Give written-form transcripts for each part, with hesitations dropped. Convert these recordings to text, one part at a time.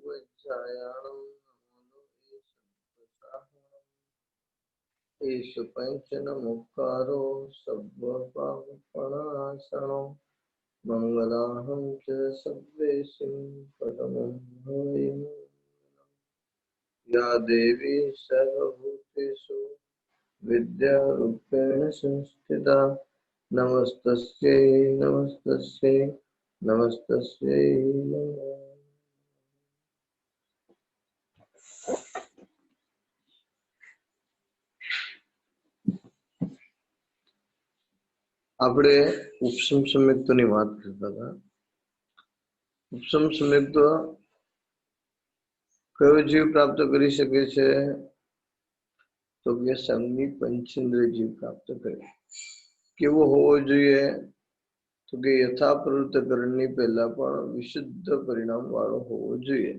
वज्रायाणं ईश पंचन मुखारो सर्वपापनाशनो मंगलाहं च सर्वेशं परमं हरिं या देवी सर्वभूतेषु विद्यारूपेण संस्थिता नमस्तस्यै नमस्तस्यै नमस्तस्यै नमः। આપણે ઉપસમ સંયુક્તની વાત કરતા હતા. ઉપસમ સંયુક્ત કયો જીવ પ્રાપ્ત કરી શકે છે? તો કે સંગની પંચેન્દ્રિય જીવ પ્રાપ્ત કરે. કેવો હોવો જોઈએ? તો કે યથાપ્રવૃત્તકરણની પહેલા પણ વિશુદ્ધ પરિણામ વાળો હોવો જોઈએ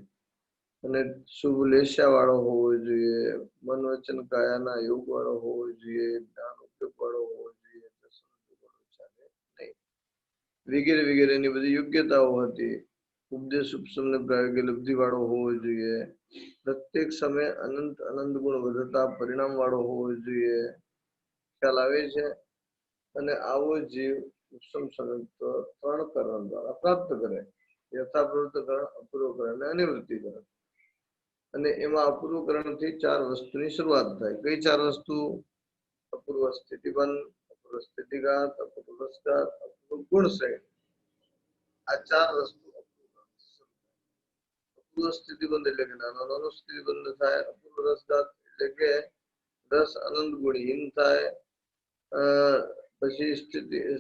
અને શુભ લેશા વાળો હોવો જોઈએ, મન વચન કાયાના યોગ વાળો હોવો જોઈએ, જ્ઞાન ઉપયોગ વાળો હોવો જોઈએ, વગેરે વગેરેની બધી યોગ્યતાઓ હતી. ઉપદેશ ઉપસમને પ્રાયોગિક લબ્ધિ વાળો હોવો જોઈએ, પ્રત્યેક સમય અનંત અનંત ગુણ વધતા પરિણામ વાળો હોવો જોઈએ. ખ્યાલ આવે છે? અને આવો જીવ ઉપસમ સંયુક્ત 3 કરણ દ્વારા પ્રાપ્ત કરે: યથાપ્રવૃત્તકરણ, અપૂર્વકરણ અને અનિવૃત્તિકરણ. અને એમાં અપૂર્વકરણથી 4 વસ્તુની શરૂઆત થાય. કઈ 4 વસ્તુ? અપૂર્વ સ્થિતિબંધ, અપૂર્વ સ્થિતિઘાત, અપૂર્વ રસઘાત, અપૂર્વ ગુણ શ્રેણી. આ 4 વસ્તુ અપૂર્વ સ્થિતિબંધ એટલે કે નાનો નાનો સ્થિતિબંધ થાય. અપૂર્વ રસઘાત એટલે કે રસ અનંત ગુણહીન થાય. પછી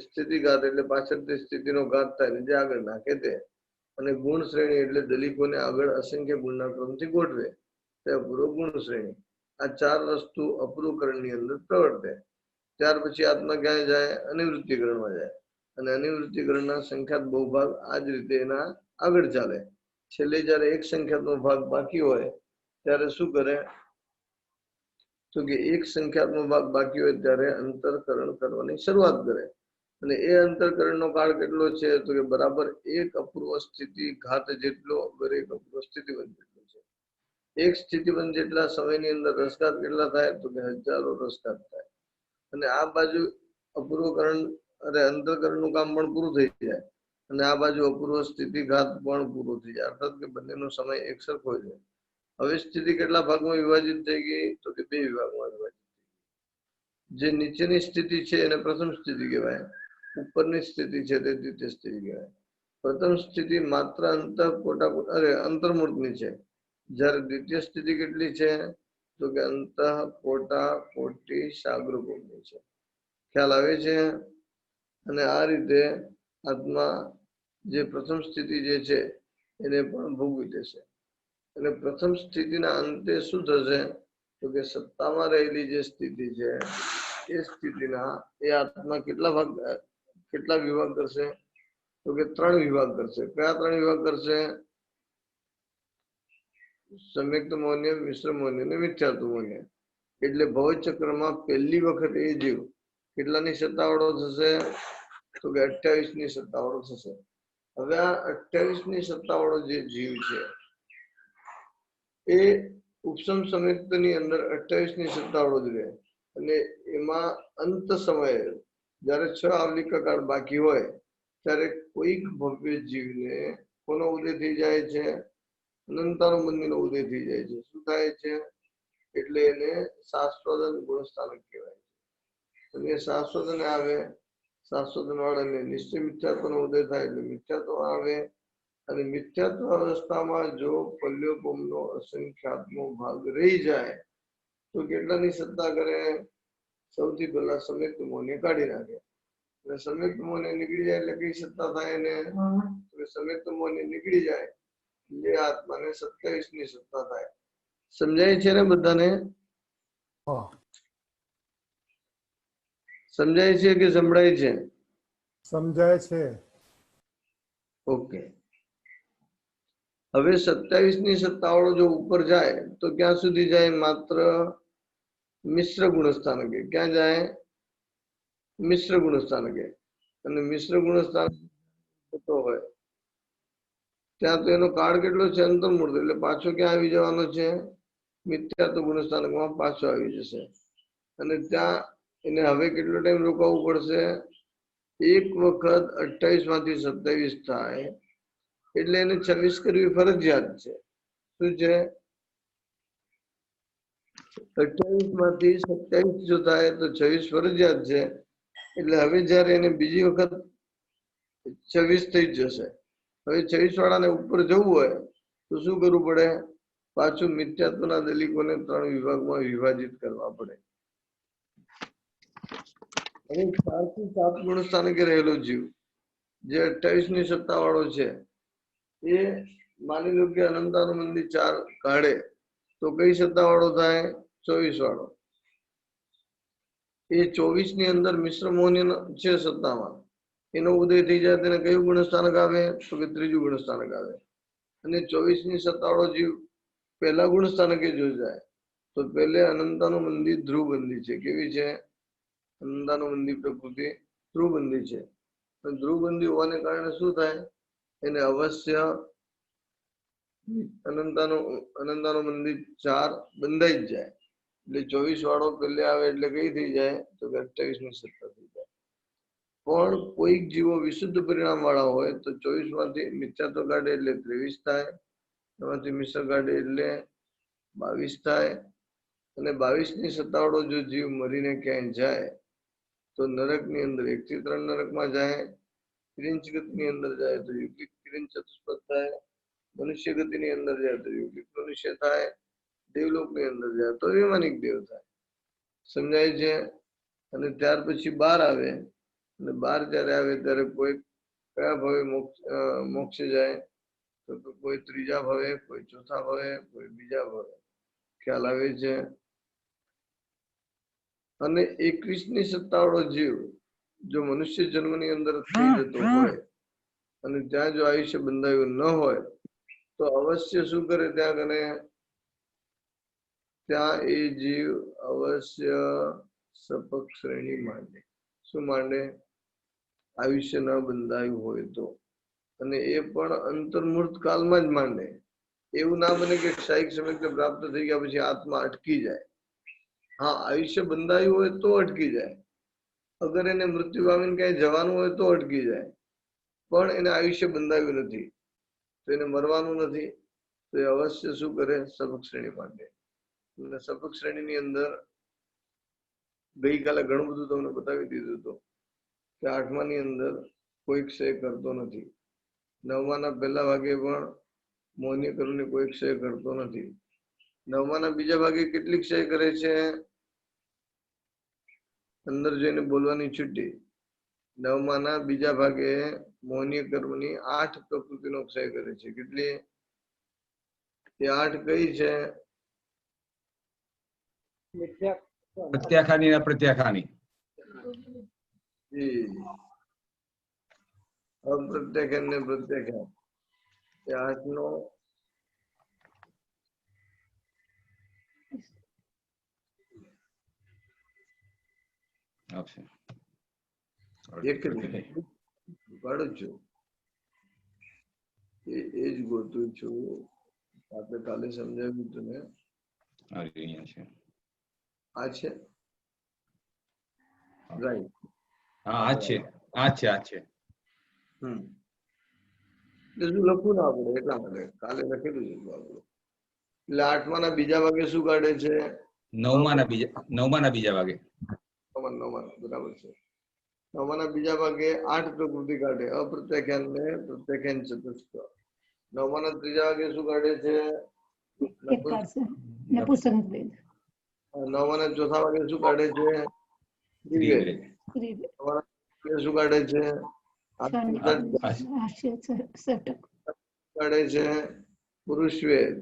સ્થિતિઘાત એટલે પાછળથી સ્થિતિનો ઘાત થાય, જે આગળ નાખે તે. અને ગુણ શ્રેણી એટલે દલિકોને આગળ અસંખ્ય ગુણના ક્રમથી ગોઠવે, તે અપૂર્વ ગુણ શ્રેણી. આ 4 વસ્તુ અપૂર્વકરણની અંદર પ્રવર્તે. ત્યાર પછી આત્મા ક્યાં જાય? અનિવૃત્તિકરણમાં જાય. અને અનિવૃત્તિકરણના સંખ્યાત બહુભાગ આ જ રીતે એના આગળ ચાલે. છેલ્લે જયારે એક સંખ્યાતનો ભાગ બાકી હોય ત્યારે શું કરે? તો કે એક સંખ્યાતનો ભાગ બાકી હોય ત્યારે અંતરકરણ કરવાની શરૂઆત કરે. અને એ અંતરકરણનો કાળ કેટલો છે? તો કે બરાબર એક અપૂર્વ સ્થિતિ ઘાત જેટલો, દરેક અપૂર્વ સ્થિતિબંધ જેટલો છે. એક સ્થિતિબંધ જેટલા સમયની અંદર રસઘાત કેટલા થાય? તો કે હજારો રસઘાત થાય. અને આ બાજુ અપૂર્વકરણ અને અંતરકરણનું કામ પણ પૂરું થઈ જાય અને આ બાજુ અપૂર્વ સ્થિતિઘાત પણ પૂરું થઈ જાય. અર્થાત કે બંનેનો સમય એક સરખો છે. હવે સ્થિતિ કેટલા ભાગમાં વિભાજિત થઈ ગઈ? તો કે 2 વિભાગમાં વિભાજિત. જે નીચેની સ્થિતિ છે એને પ્રથમ સ્થિતિ કહેવાય, ઉપરની સ્થિતિ છે તે દ્વિતીય સ્થિતિ કહેવાય. પ્રથમ સ્થિતિ માત્ર અંતર્મૂર્તની છે, જ્યારે દ્વિતીય સ્થિતિ કેટલી છે? તો કે અંતઃ પોટા પોટી સાગરભૂમિ છે. ખ્યાલ આવે છે? અને આ રીતે આત્મા જે પ્રથમ સ્થિતિ જે છે એને પણ ભોગવી દેશે. અને પ્રથમ સ્થિતિના અંતે શું થશે? તો કે સત્તામાં રહેલી જે સ્થિતિ છે એ સ્થિતિના એ આત્મા કેટલા વિભાગ કરશે? તો કે 3 વિભાગ કરશે. કયા 3 વિભાગ કરશે? સંયુક્ત મૌન્ય, મિશ્ર મૌન્ય અને મિથ્યાત્વ મૌન્ય. એટલે ભવચક્રમાં પહેલી વખત એ જીવ કેટલાની સત્તાવાળો થશે? તો કે 28ની સત્તાવાળો થશે. હવે આ 28ની સત્તાવાળો જે જીવ છે એ ઉપસમ સંયુક્તની અંદર 28ની સત્તાવાળો જ રહે. અને એમાં અંત સમયે જયારે 6 આવલિકા કાળ બાકી હોય ત્યારે કોઈક ભવ્ય જીવને કોનો ઉદય થઈ જાય છે? અનંતાનુબંધીનો ઉદય થઈ જાય છે. શું થાય છે? એટલે એને શાશ્વતન ગુણસ્થાનક કહેવાય છે. અને શાશ્વતન આવે, શાશ્વતન વાળાને નિશ્ચય મિથ્યાત્વનો ઉદય થાય એટલે મિથ્યાત્વ આવે. અને મિથ્યાત્વ અવસ્થામાં જો પલ્યોપમનો અસંખ્યાતનો ભાગ રહી જાય તો કેટલાની સત્તા કરે? સૌથી પહેલા સંયુક્ત મૌન્ય કાઢી નાખે. અને સંયુક્ત મૌન્ય નીકળી જાય એટલે કઈ સત્તા થાય એને? સંયુક્ત મૌન્ય નીકળી જાય એટલે આત્માને 27ની સત્તા થાય. સમજાય છે ને બધાને? સમજાય છે કે સંભળાય છે? સમજાય છે. ઓકે. હવે 27ની સત્તાવાળો જો ઉપર જાય તો ક્યાં સુધી જાય? માત્ર મિશ્ર ગુણસ્થાનકે. ક્યાં જાય? મિશ્ર ગુણસ્થાનકે. અને મિશ્ર ગુણસ્થાન થતો હોય ત્યાં તો એનો કાળ કેટલો છે અંતર્મૂર્ત, એટલે પાછો ક્યાં આવી જવાનો છે? મિથ્યાત્વ ગુણસ્થાનકમાં પાછો આવી જશે. અને ત્યાં એને હવે કેટલો ટાઈમ રોકાવવું પડશે? એક વખત 28 માંથી 27 થાય એટલે એને 26 કરવી ફરજિયાત છે. શું છે? 28 માંથી 27 જો થાય તો 26 ફરજિયાત છે. એટલે હવે જયારે એને બીજી વખત 26 થઈ જશે. હવે 26 વાળાને ઉપર જવું હોય તો શું કરવું પડે? પાછું મિથ્યાત્વના દલિકોને 3 વિભાગમાં વિભાજિત કરવા પડે. હવે 4 થી 7 ગુણસ્થાનકે રહેલો જીવ જે 28 ની સત્તા વાળો છે, એ માની લો કે અનંતાનુબંધી 4 કાઢે તો કઈ સત્તા વાળો થાય? 24 વાળો. એ 24 ની અંદર મિશ્ર મોહની છે સત્તામાં, એનો ઉદય થઈ જાય તેને કયું ગુણસ્થાનક આવે? તો કે ત્રીજું ગુણસ્થાનક આવે. અને 24 ની સત્તા વાળો જીવ પહેલા ગુણસ્થાનકે જો જાય તો પહેલે અનંતાનુબંધી ધ્રુવબંધી છે. કેવી છે? અનંતાનુબંધી પ્રકૃતિ ધ્રુવબંધી છે. ધ્રુવબંધી હોવાને કારણે શું થાય? એને અવશ્ય અનંતાનુબંધી 4 બંધાઈ જ જાય. એટલે 24 વાળો પહેલે આવે એટલે કઈ થઈ જાય? તો કે 28 ની સત્તા થઈ જાય. પણ કોઈક જીવો વિશુદ્ધ પરિણામ વાળા હોય તો 24 માંથી મિથ્યાત્વ કાઢે એટલે 23 થાય, એમાંથી મિશ્ર કાઢે એટલે 22 થાય. અને 22 ની સત્તા વાળો જો જીવ મરીને ક્યાંય જાય તો નરક ની અંદર 1 થી 3 નરકમાં જાય, કિરિંચ ગતિની અંદર જાય તો યુગલિક કિરિંચ ચતુષ્પદ થાય, મનુષ્ય ગતિની અંદર જાય તો યુગલિક મનુષ્ય થાય, દેવલોક ની અંદર જાય તો વૈમાનિક દેવ થાય. સમજાય છે? અને ત્યાર પછી 12 આવે, અને 12 જયારે આવે ત્યારે કોઈ કયા ભાવે મોક્ષે જાય? તો કોઈ ત્રીજા ભાવે, કોઈ ચોથા ભાવે, કોઈ બીજા ભાવે. ખ્યાલ આવે છે? અને 21 ની સત્તા વાળો જીવ જો મનુષ્ય જન્મની અંદર થઈ જતો હોય અને ત્યાં જો આયુષ્ય બંધાયું ન હોય તો અવશ્ય શું કરે? ત્યાં કને ત્યાં એ જીવ અવશ્ય સપક શ્રેણી માંડે. શું માંડે? આયુષ્ય ન બંધાયું હોય તો. અને એ પણ અંતર્મૂર્ત કાળમાં જ માંડે. એવું ના બને કે ક્ષાયિક સમય પ્રાપ્ત થઈ ગયા પછી આત્મા અટકી જાય. હા, આયુષ્ય બંધાયું હોય તો અટકી જાય. અગર એને મૃત્યુ પામીને ક્યાંય જવાનું હોય તો અટકી જાય. પણ એને આયુષ્ય બંધાયું નથી તો એને મરવાનું નથી તો એ અવશ્ય શું કરે? સપક શ્રેણી માંડે. અને સપક શ્રેણીની અંદર ગઈકાલે ઘણું બધું તમને બતાવી દીધું હતું કે 8મા ની અંદર કોઈ ક્ષય કરતો નથી. 9માના પહેલા ભાગે પણ મોહનીય કર્મની કોઈ ક્ષય કરતો નથી. 9માના બીજા ભાગે કેટલી ક્ષય કરે છે? અંદર જઈને બોલવાની છૂટી. 9માના બીજા ભાગે મોહનીય કર્મની 8 પ્રકૃતિનો ક્ષય કરે છે. કેટલી? એ 8 કઈ છે? પ્રત્યાખાની અને પ્રત્યાખાની. અપ્રત્યાખ્યાન ને પ્રત્યાખ્યાન. એ 8 નો એક પાડું છું. એ જ ગોતું છું. આપણે કાલે સમજાવ્યું તને. આ છે રાઈટ. હા, આ છે. એટલે શું લખવું ના પડે એટલા માટે કાલે લખેલું છે આપણું. એટલે 8માના બીજા ભાગે શું કાઢે છે? 9માના બીજા ભાગે. 9માના બરાબર છે. 9માના બીજા ભાગે 8 પ્રકૃતિ કાઢે, અપ્રત્યાખ્યાન ને પ્રત્યાખ્યાન ચતુષ્ક. 9માના ત્રીજા ભાગે શું કાઢે છે? 9માના ચોથા ભાગે શું કાઢે છે? શું કાઢે છે? કાઢે છે પુરુષ વેદ.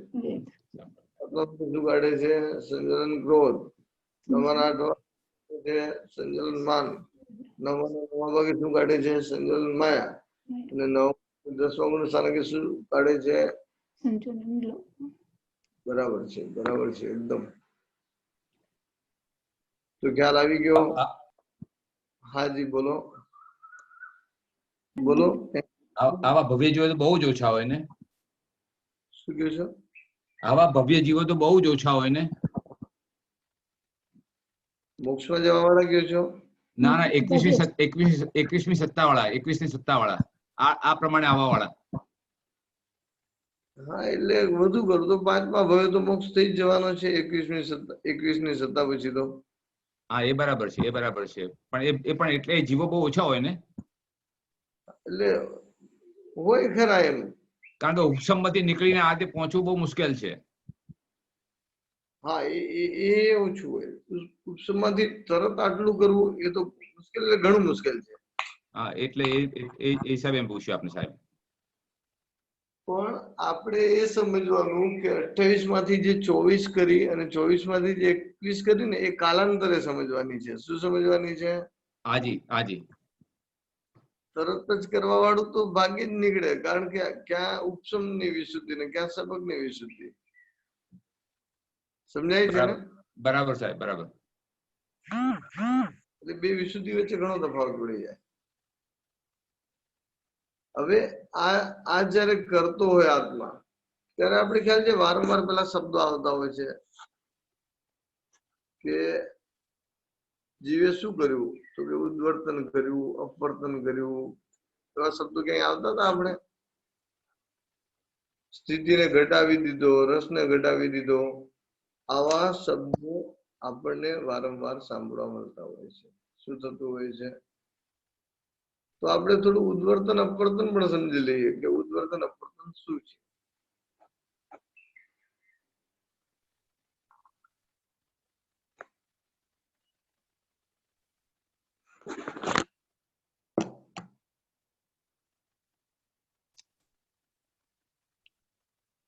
શું કાઢે છે? સંજલન ક્રોધ. 9માના 8 છે સંજલન માન. 9મા ભાગે શું કાઢે છે? સંજલન માયા. અને 10મા ગુણસ્થાનકે શું કાઢે છે? બરાબર છે, બરાબર છે એકદમ. તો ખ્યાલ આવી ગયો? હાજી બોલો બોલો. આવા ભવ્ય જોઈએ તો બહુ જ ઓછા હોય ને? શું કહો છો? આવા ભવ્ય જીવો તો બહુ જ ઓછા હોય ને. મોક્ષમાં જવા વાળા કહો છો? ના ના, 21મી સત્તા વાળા, 21ની સત્તા વાળા, આ પ્રમાણે આવવા વાળા. હા, એટલે વધુ કરું તો 5મા ભવે તો મોક્ષ થઈ જ જવાનો છે 21ની સત્તા પછી તો. હા, એ બરાબર છે, એ બરાબર છે. પણ એ પણ એટલે જીવો બહુ ઓછા હોય ને. એટલે હોય ખરા એમ. કારણ કે ઉપસમમાંથી નીકળીને આ તે પહોંચવું બહુ મુશ્કેલ છે. હા, એ ઓછું હોય. ઉપસમમાંથી તરત આટલું કરવું એ તો મુશ્કેલ, એટલે ઘણું મુશ્કેલ છે. હા, એટલે એ હિસાબે એમ પૂછ્યું આપને સાહેબ. પણ આપણે એ સમજવાનું કે 28 માંથી જે 24 કરી અને 24 માંથી જે 21 કરી ને એ કાલાંતરે સમજવાની છે. શું સમજવાની છે? હાજી હાજી. તરત જ કરવા વાળું તો ભાગ્યે જ નીકળે, કારણ કે ક્યાં ઉપસમ ની વિશુદ્ધિ ને ક્યાં સબક ની વિશુદ્ધિ. સમજાય છે ને? બરાબર સાહેબ, બરાબર. એટલે બે વિશુદ્ધિ વચ્ચે ઘણો તફાવત પડી જાય. હવે આ જયારે કરતો હોય આત્મા, ત્યારે આપણે ખ્યાલ છે વારંવાર પેલા શબ્દો આવતા હોય છે કે જીવે શું કર્યું? તો કે ઉદ્વર્તન કર્યું, અપવર્તન કર્યું. એવા શબ્દો ક્યાંય આવતા હતા આપણે? સ્થિતિને ઘટાવી દીધો, રસને ઘટાવી દીધો. આવા શબ્દો આપણને વારંવાર સાંભળવા મળતા હોય છે. શું થતું હોય છે? તો આપણે થોડું ઉદ્વર્તન અપવર્તન પણ સમજી લઈએ કે ઉદ્વર્તન અપવર્તન શું છે.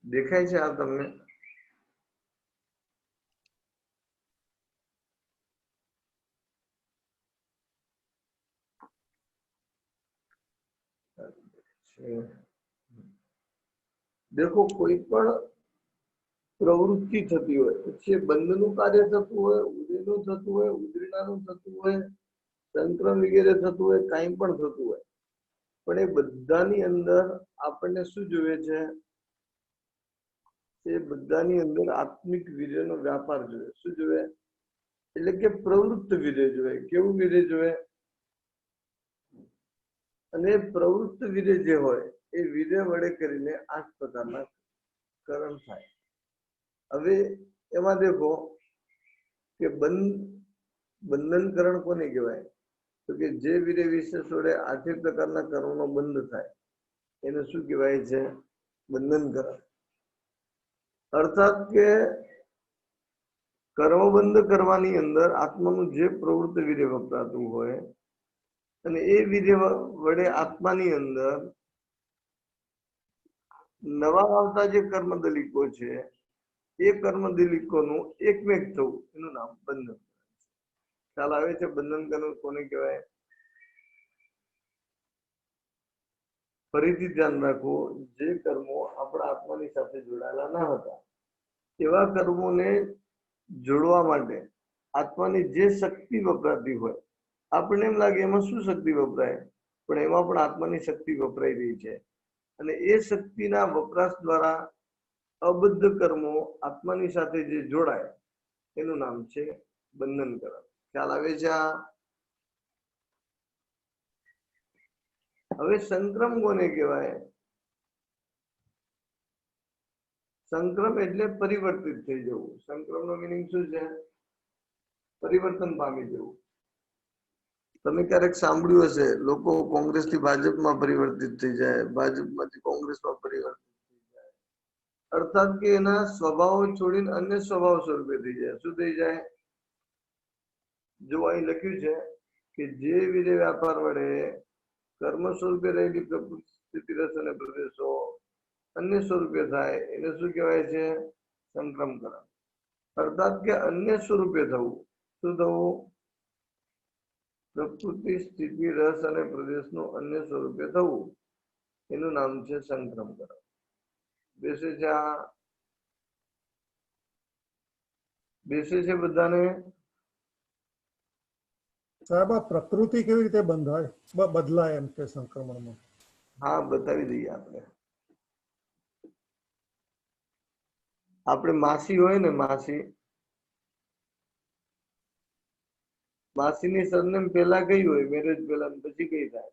દેખાય છે આ તમને? દેખો, કોઈ પણ પ્રવૃત્તિ થતી હોય, પછી બંધનું કાર્ય થતું હોય, ઉદયનું થતું હોય, ઉદ્રીણાનું થતું હોય, સંક્રમ વગેરે થતું હોય, કાંઈ પણ થતું હોય, પણ એ બધાની અંદર આપણને શું જોઈએ છે? એ બધાની અંદર આત્મિક વીર્યનો વ્યાપાર જોઈએ. શું જોઈએ? એટલે કે પ્રવૃત્ત વીર્ય જોઈએ. કેવું વીર્ય જોઈએ? અને પ્રવૃત્ત વીર્ય જે હોય એ વીર્ય વડે કરીને 8 પ્રકારના કર્મ થાય. હવે એમાં દેખો કે બંધનકરણ કોને કહેવાય? તો કે જે વીર્ય વિશેષ વડે 8 પ્રકારના કર્મનો બંધ થાય એને શું કહેવાય છે? બંધનકરણ. અર્થાત કે કર્મબંધ કરવાની અંદર આત્માનું જે પ્રવૃત્ત વીર્ય વપરાતું હોય અને એ વીર્ય વડે આત્માની અંદર નવા આવતા જે કર્મ દલિકો છે એ કર્મ દલિકોનું એકમેક થવું, એનું નામ બંધન. ખ્યાલ આવે છે બંધનકરણ કોને કહેવાય? ફરીથી ધ્યાન રાખો, જે કર્મો આપણા આત્માની સાથે જોડાયેલા ન હતા એવા કર્મોને જોડવા માટે આત્માની જે શક્તિ વપરાતી હોય, આપણને એમ લાગે એમાં શું શક્તિ વપરાય, પણ એમાં પણ આત્માની શક્તિ વપરાઈ રહી છે. અને એ શક્તિના વપરાશ દ્વારા અબદ્ધ કર્મો આત્માની સાથે જે જોડાય એનું નામ છે બંધનકરણ. ખ્યાલ આવે છે આ? હવે સંક્રમ કોને કહેવાય? સંક્રમ એટલે પરિવર્તિત થઈ જવું. સંક્રમનો મીનિંગ શું છે? પરિવર્તન પામી જવું. તમે ક્યારેક સાંભળ્યું હશે લોકો કોંગ્રેસથી ભાજપમાં પરિવર્તિત થઈ જાય, ભાજપમાંથી કોંગ્રેસમાં પરિવર્તિત થઈ જાય. અર્થાત કે એના સ્વભાવ છોડીને અન્ય સ્વભાવ સ્વરૂપે થઈ જાય. શું થઈ જાય? જો અહીં લખ્યું છે કે જે વીર્ય વ્યાપાર વડે કર્મ સ્વરૂપે રહેલી પ્રકૃતિ, સ્થિતિ, રસ અને પ્રદેશો અન્ય સ્વરૂપે થાય એને શું કહેવાય છે? સંક્રમકરણ. અર્થાત કે અન્ય સ્વરૂપે થવું. શું થવું? પ્રકૃતિ, સ્થિતિ, રસ અને પ્રદેશનું અન્ય સ્વરૂપે થવું એનું નામ છે સંક્રમકરણ. બેસે છે આ? બેસે છે બધાને? સાહેબ, આ પ્રકૃતિ કેવી રીતે બંધાય બદલાય એમ કે સંક્રમણમાં? હા, બતાવી દઈએ આપણે. આપણે માસી હોય ને, માસીની સરનેમ પેલા કઈ હોય મેરેજ પેલા, પછી કઈ થાય?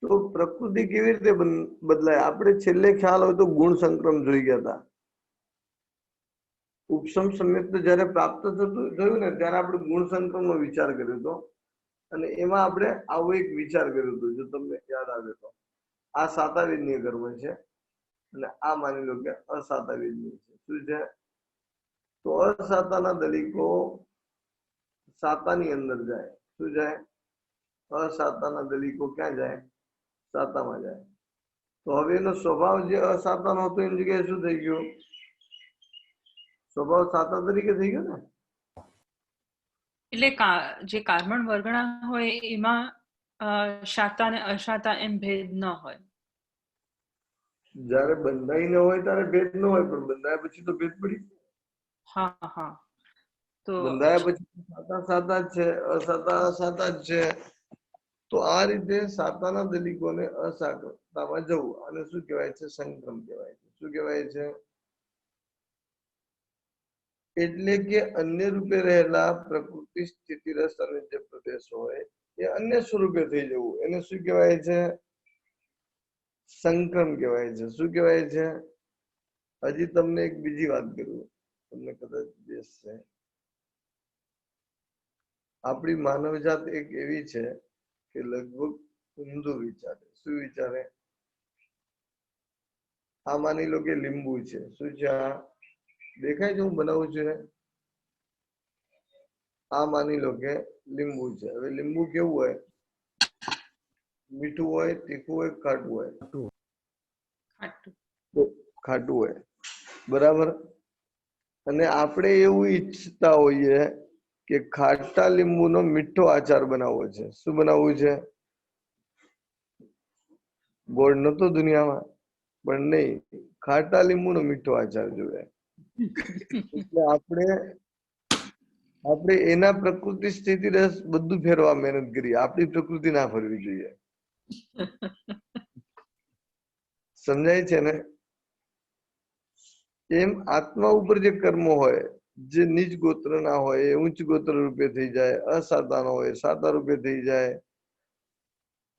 તો પ્રકૃતિ કેવી રીતે બદલાય? આપણે છેલ્લે ખ્યાલ હોય તો ગુણ સંક્રમ જોઈ ગયા હતા. ઉપસમ સમ્યક જયારે પ્રાપ્ત થયું ને ત્યારે આપણે ગુણ સંક્રમ નો વિચાર કર્યો હતો, અને એમાં આપણે આવો એક વિચાર કર્યો હતો, જો તમને યાદ આવે તો. આ સાતાવેદનીય કર્મ છે અને આ માની લો કે અસાતાવેદનીય છે. શું છે? તો અસાતાના દલિકો સાતાની અંદર જાય. શું જાય? અસાતાના દલિકો ક્યાં જાય? સાતામાં જાય. તો હવે એનો સ્વભાવ જે અસાતાનો હતો એની જગ્યાએ શું થઈ ગયો? સ્વભાવ સાતા તરીકે થઈ ગયો ને. એટલે જે કાર્બન વર્ગણા હોય એમાં શાતા અને અશાતા એમ ભેદ ન હોય. જયારે બંધાઈ ન હોય ત્યારે ભેદ ન હોય, પણ બંધાયા પછી તો ભેદ પડી. હા હા. તો બંધાયા પછી સાતા સાતા જ છે, અસાતા અસાતા જ છે. તો આ રીતે સાતાના દલિકોને અસાતામાં જવું, અને શું કહેવાય છે? સંક્રમ કહેવાય છે. શું કહેવાય છે? એટલે કે અન્ય રૂપે રહેલા પ્રકૃતિ સ્થિતિ રસ અને જે પ્રદેશ હોય એ અન્ય સ્વરૂપે થઈ જવું, એને શું કહેવાય છે? સંક્રમ કહેવાય છે. શું કહેવાય છે? હજી તમને એક બીજી વાત કરું, તમને કદાચ બેસશે. આપણી માનવજાત એક એવી છે કે લગભગ ઊંધું વિચારે. શું વિચારે? આ માની લો કે લીંબુ છે. શું છે? આ દેખાય છે હું બનાવું છું? આ માની લો કે લીંબુ છે. હવે લીંબુ કેવું હોય? મીઠું હોય, તીખું હોય, ખાટું હોય? ખાટું હોય. બરાબર. અને આપણે એવું ઈચ્છતા હોઈએ કે ખાટા લીંબુનો મીઠો આચાર બનાવવો છે. શું બનાવવું છે? ગોળ નતો દુનિયામાં, પણ નહીં, ખાટા લીંબુનો મીઠો આચાર જોઈએ. એટલે આપણે એના પ્રકૃતિ સ્થિતિ રસ બધું ફેરવા મહેનત કરી. આપણી પ્રકૃતિ ના ફરવી જોઈએ. સમજાય છે ને? એમ આત્મા ઉપર જે કર્મો હોય, જે નીચ ગોત્ર ના હોય એ ઉચ્ચ ગોત્ર રૂપે થઈ જાય, અસાતા ના હોય સાતા રૂપે થઈ જાય,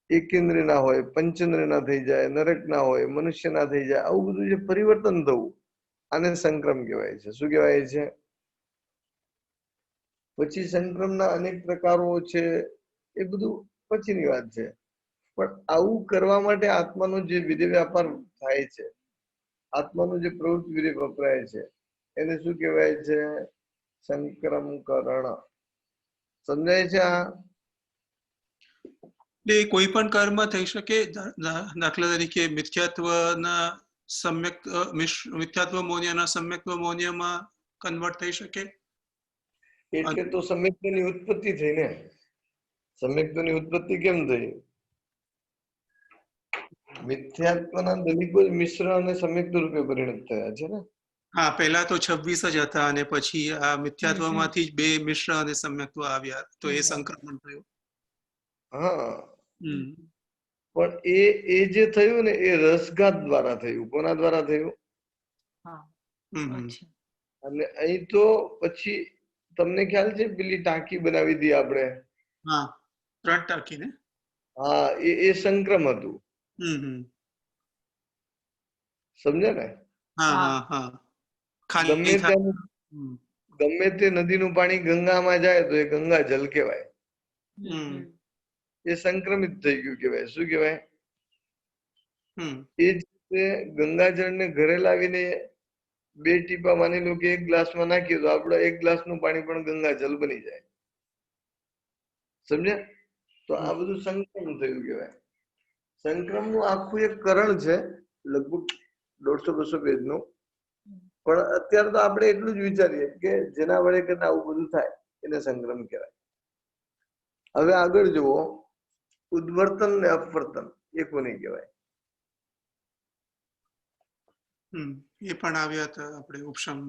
એકેન્દ્ર ના હોય પંચેન્દ્ર ના થઈ જાય, નરક ના હોય મનુષ્ય ના થઈ જાય. આવું બધું જે પરિવર્તન થવું, આને સંક્રમ કહેવાય છે. શું કહેવાય છે? પછી સંક્રમના અનેક પ્રકારો છે, એ બધું પછીની વાત છે. પણ આવું કરવા માટે આત્માનો જે વિધિ વ્યાપાર થાય છે, આત્માનું જે પ્રવૃત્તિ વિધિ વપરાય છે, એને શું કહેવાય છે? સંક્રમકરણ. સમજાય છે? આ એટલે કોઈ પણ કર્મ થઈ શકે. દાખલા તરીકે મિથ્યાત્વના સમ્યક મિથ્યાત્વ મોનિયાના સમ્યક્ત્વ મોનિયામાં કન્વર્ટ થઈ શકે. એટલે તો સમ્યક્ત્વની ઉત્પત્તિ થઈ ને. સમ્યક્ત્વની ઉત્પત્તિ કેમ થઈ? મિથ્યાત્વના દલિકો જ મિશ્ર અને સમ્યક્ત્વ રૂપે પરિણત થયા છે ને. હા, પહેલા તો 26 જ હતા અને પછી આ મિથ્યાત્વમાંથી જ 2 મિશ્ર અને સમ્યક્ત્વ આવ્યા, તો એ સંક્રમણ થયું. હા, પણ એ જે થયું ને એ રસઘાત દ્વારા થયું. કોના દ્વારા થયું? અને અહીં તો પછી તમને ખ્યાલ છે પેલી ટાંકી બનાવી દી આપણે? હા, 3 ટાંકી ને. હા, એ સંક્રમ હતું. સમજે ને? હા હા હા. ગમે તે નદીનું પાણી ગંગામાં જાય તો એ ગંગા જલ કહેવાય. એ સંક્રમિત થઈ ગયું કહેવાય. શું કહેવાય? એ જ રીતે ગંગાજળ ને ઘરે લાવીને 2 ટીપા માની લો કે 1 ગ્લાસમાં નાખીએ તો આપડે 1 ગ્લાસનું પાણી પણ ગંગાજલ બની જાય. સમજ્યા? તો આ બધું સંક્રમ થયું કહેવાય. સંક્રમનું આખું એક કરણ છે, લગભગ 150-200 પેજનું. પણ અત્યારે તો આપણે એટલું જ વિચારીએ કે જેના વડે કરતા આવું બધું થાય એને સંક્રમ કહેવાય. હવે આગળ જુઓ, ઉદ્વર્તન ને અપવર્તન એ કોને કહેવાય? એ પણ આવ્યા હતા આપણે ઉપશમ.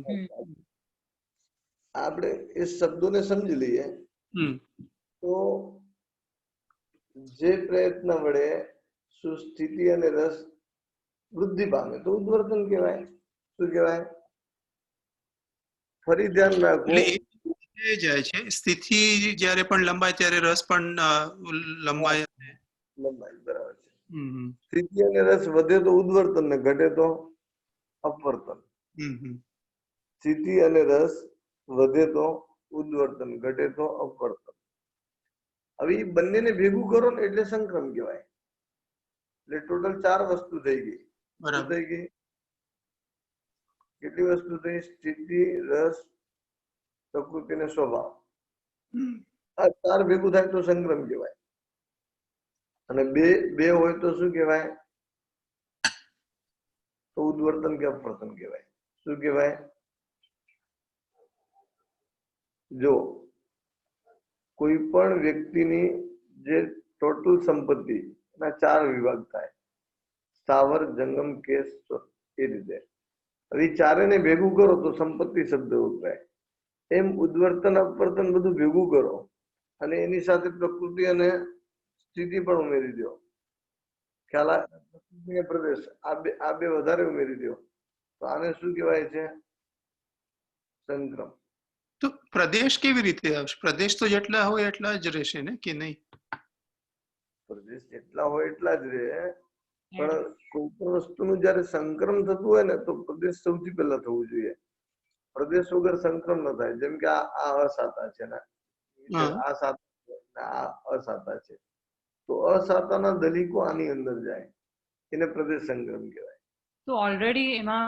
આપણે એ શબ્દોને સમજી લઈએ તો જે પ્રયત્ન વડે સુસ્થિતિ અને રસ વૃદ્ધિ પામે તો ઉદ્વર્તન કહેવાય. શું કહેવાય? ફરી ધ્યાન રાખો. એટલે એ જાય છે સ્થિતિ જ્યારે પણ લંબાય ત્યારે રસ પણ લંબાય. લંબાઈ બરાબર છે. હમ સ્થિતિ અને રસ વધે તો ઉદ્વર્તન ને ઘટે તો અપવર્તન. હમ સ્થિતિ અને રસ વધે તો ઉદ્વર્તન, ઘટે તો અપવર્તન. હવે એ બંનેને ભેગું કરો ને એટલે સંક્રમ કહેવાય. એટલે ટોટલ 4 વસ્તુ થઈ ગઈ. શું બરાબર. થઈ ગઈ? કેટલી વસ્તુ થઈ? સ્થિતિ, રસ, પ્રકૃતિ અને સ્વભાવ. આ 4 ભેગું થાય તો સંક્રમ કહેવાય. અને બે હોય તો શું કહેવાય? તો ઉદ્વર્તન કે અપવર્તન કહેવાય. શું કહેવાય? જો કોઈ પણ વ્યક્તિની જે ટોટલ સંપત્તિ ના 4 વિભાગ થાય, સ્થાવર, જંગમ, કેશ, એ રીતે. હવે એ ચારેને ભેગું કરો તો સંપત્તિ શબ્દ વપરાય. એમ ઉદ્વર્તન અપવર્તન બધું ભેગું કરો અને એની સાથે પ્રકૃતિ અને સ્થિતિ પણ ઉમેરી દો. ખ્યાલ આવે? પ્રકૃતિ અને પ્રદેશ આ બે વધારે ઉમેરી દો તો આને શું કહેવાય છે? સંક્રમ. તો પ્રદેશ કેવી રીતે આવશે? પ્રદેશ તો જેટલા હોય એટલા જ રહેશે ને, કે નહીં? પ્રદેશ જેટલા હોય એટલા જ રહે, પણ કોઈ પણ વસ્તુનું જયારે સંક્રમ થતું હોય ને તો પ્રદેશ સૌથી પહેલા થવું જોઈએ. પ્રદેશ વગર સંક્રમ ન થાય. જેમ કે આ અસાતા છે ને, આ સાતા, આ અસાતા છે, તો અસાતાના દલિકો આની અંદર જાય, એને પ્રદેશ સંક્રમ કહેવાય. તો ઓલરેડી એમાં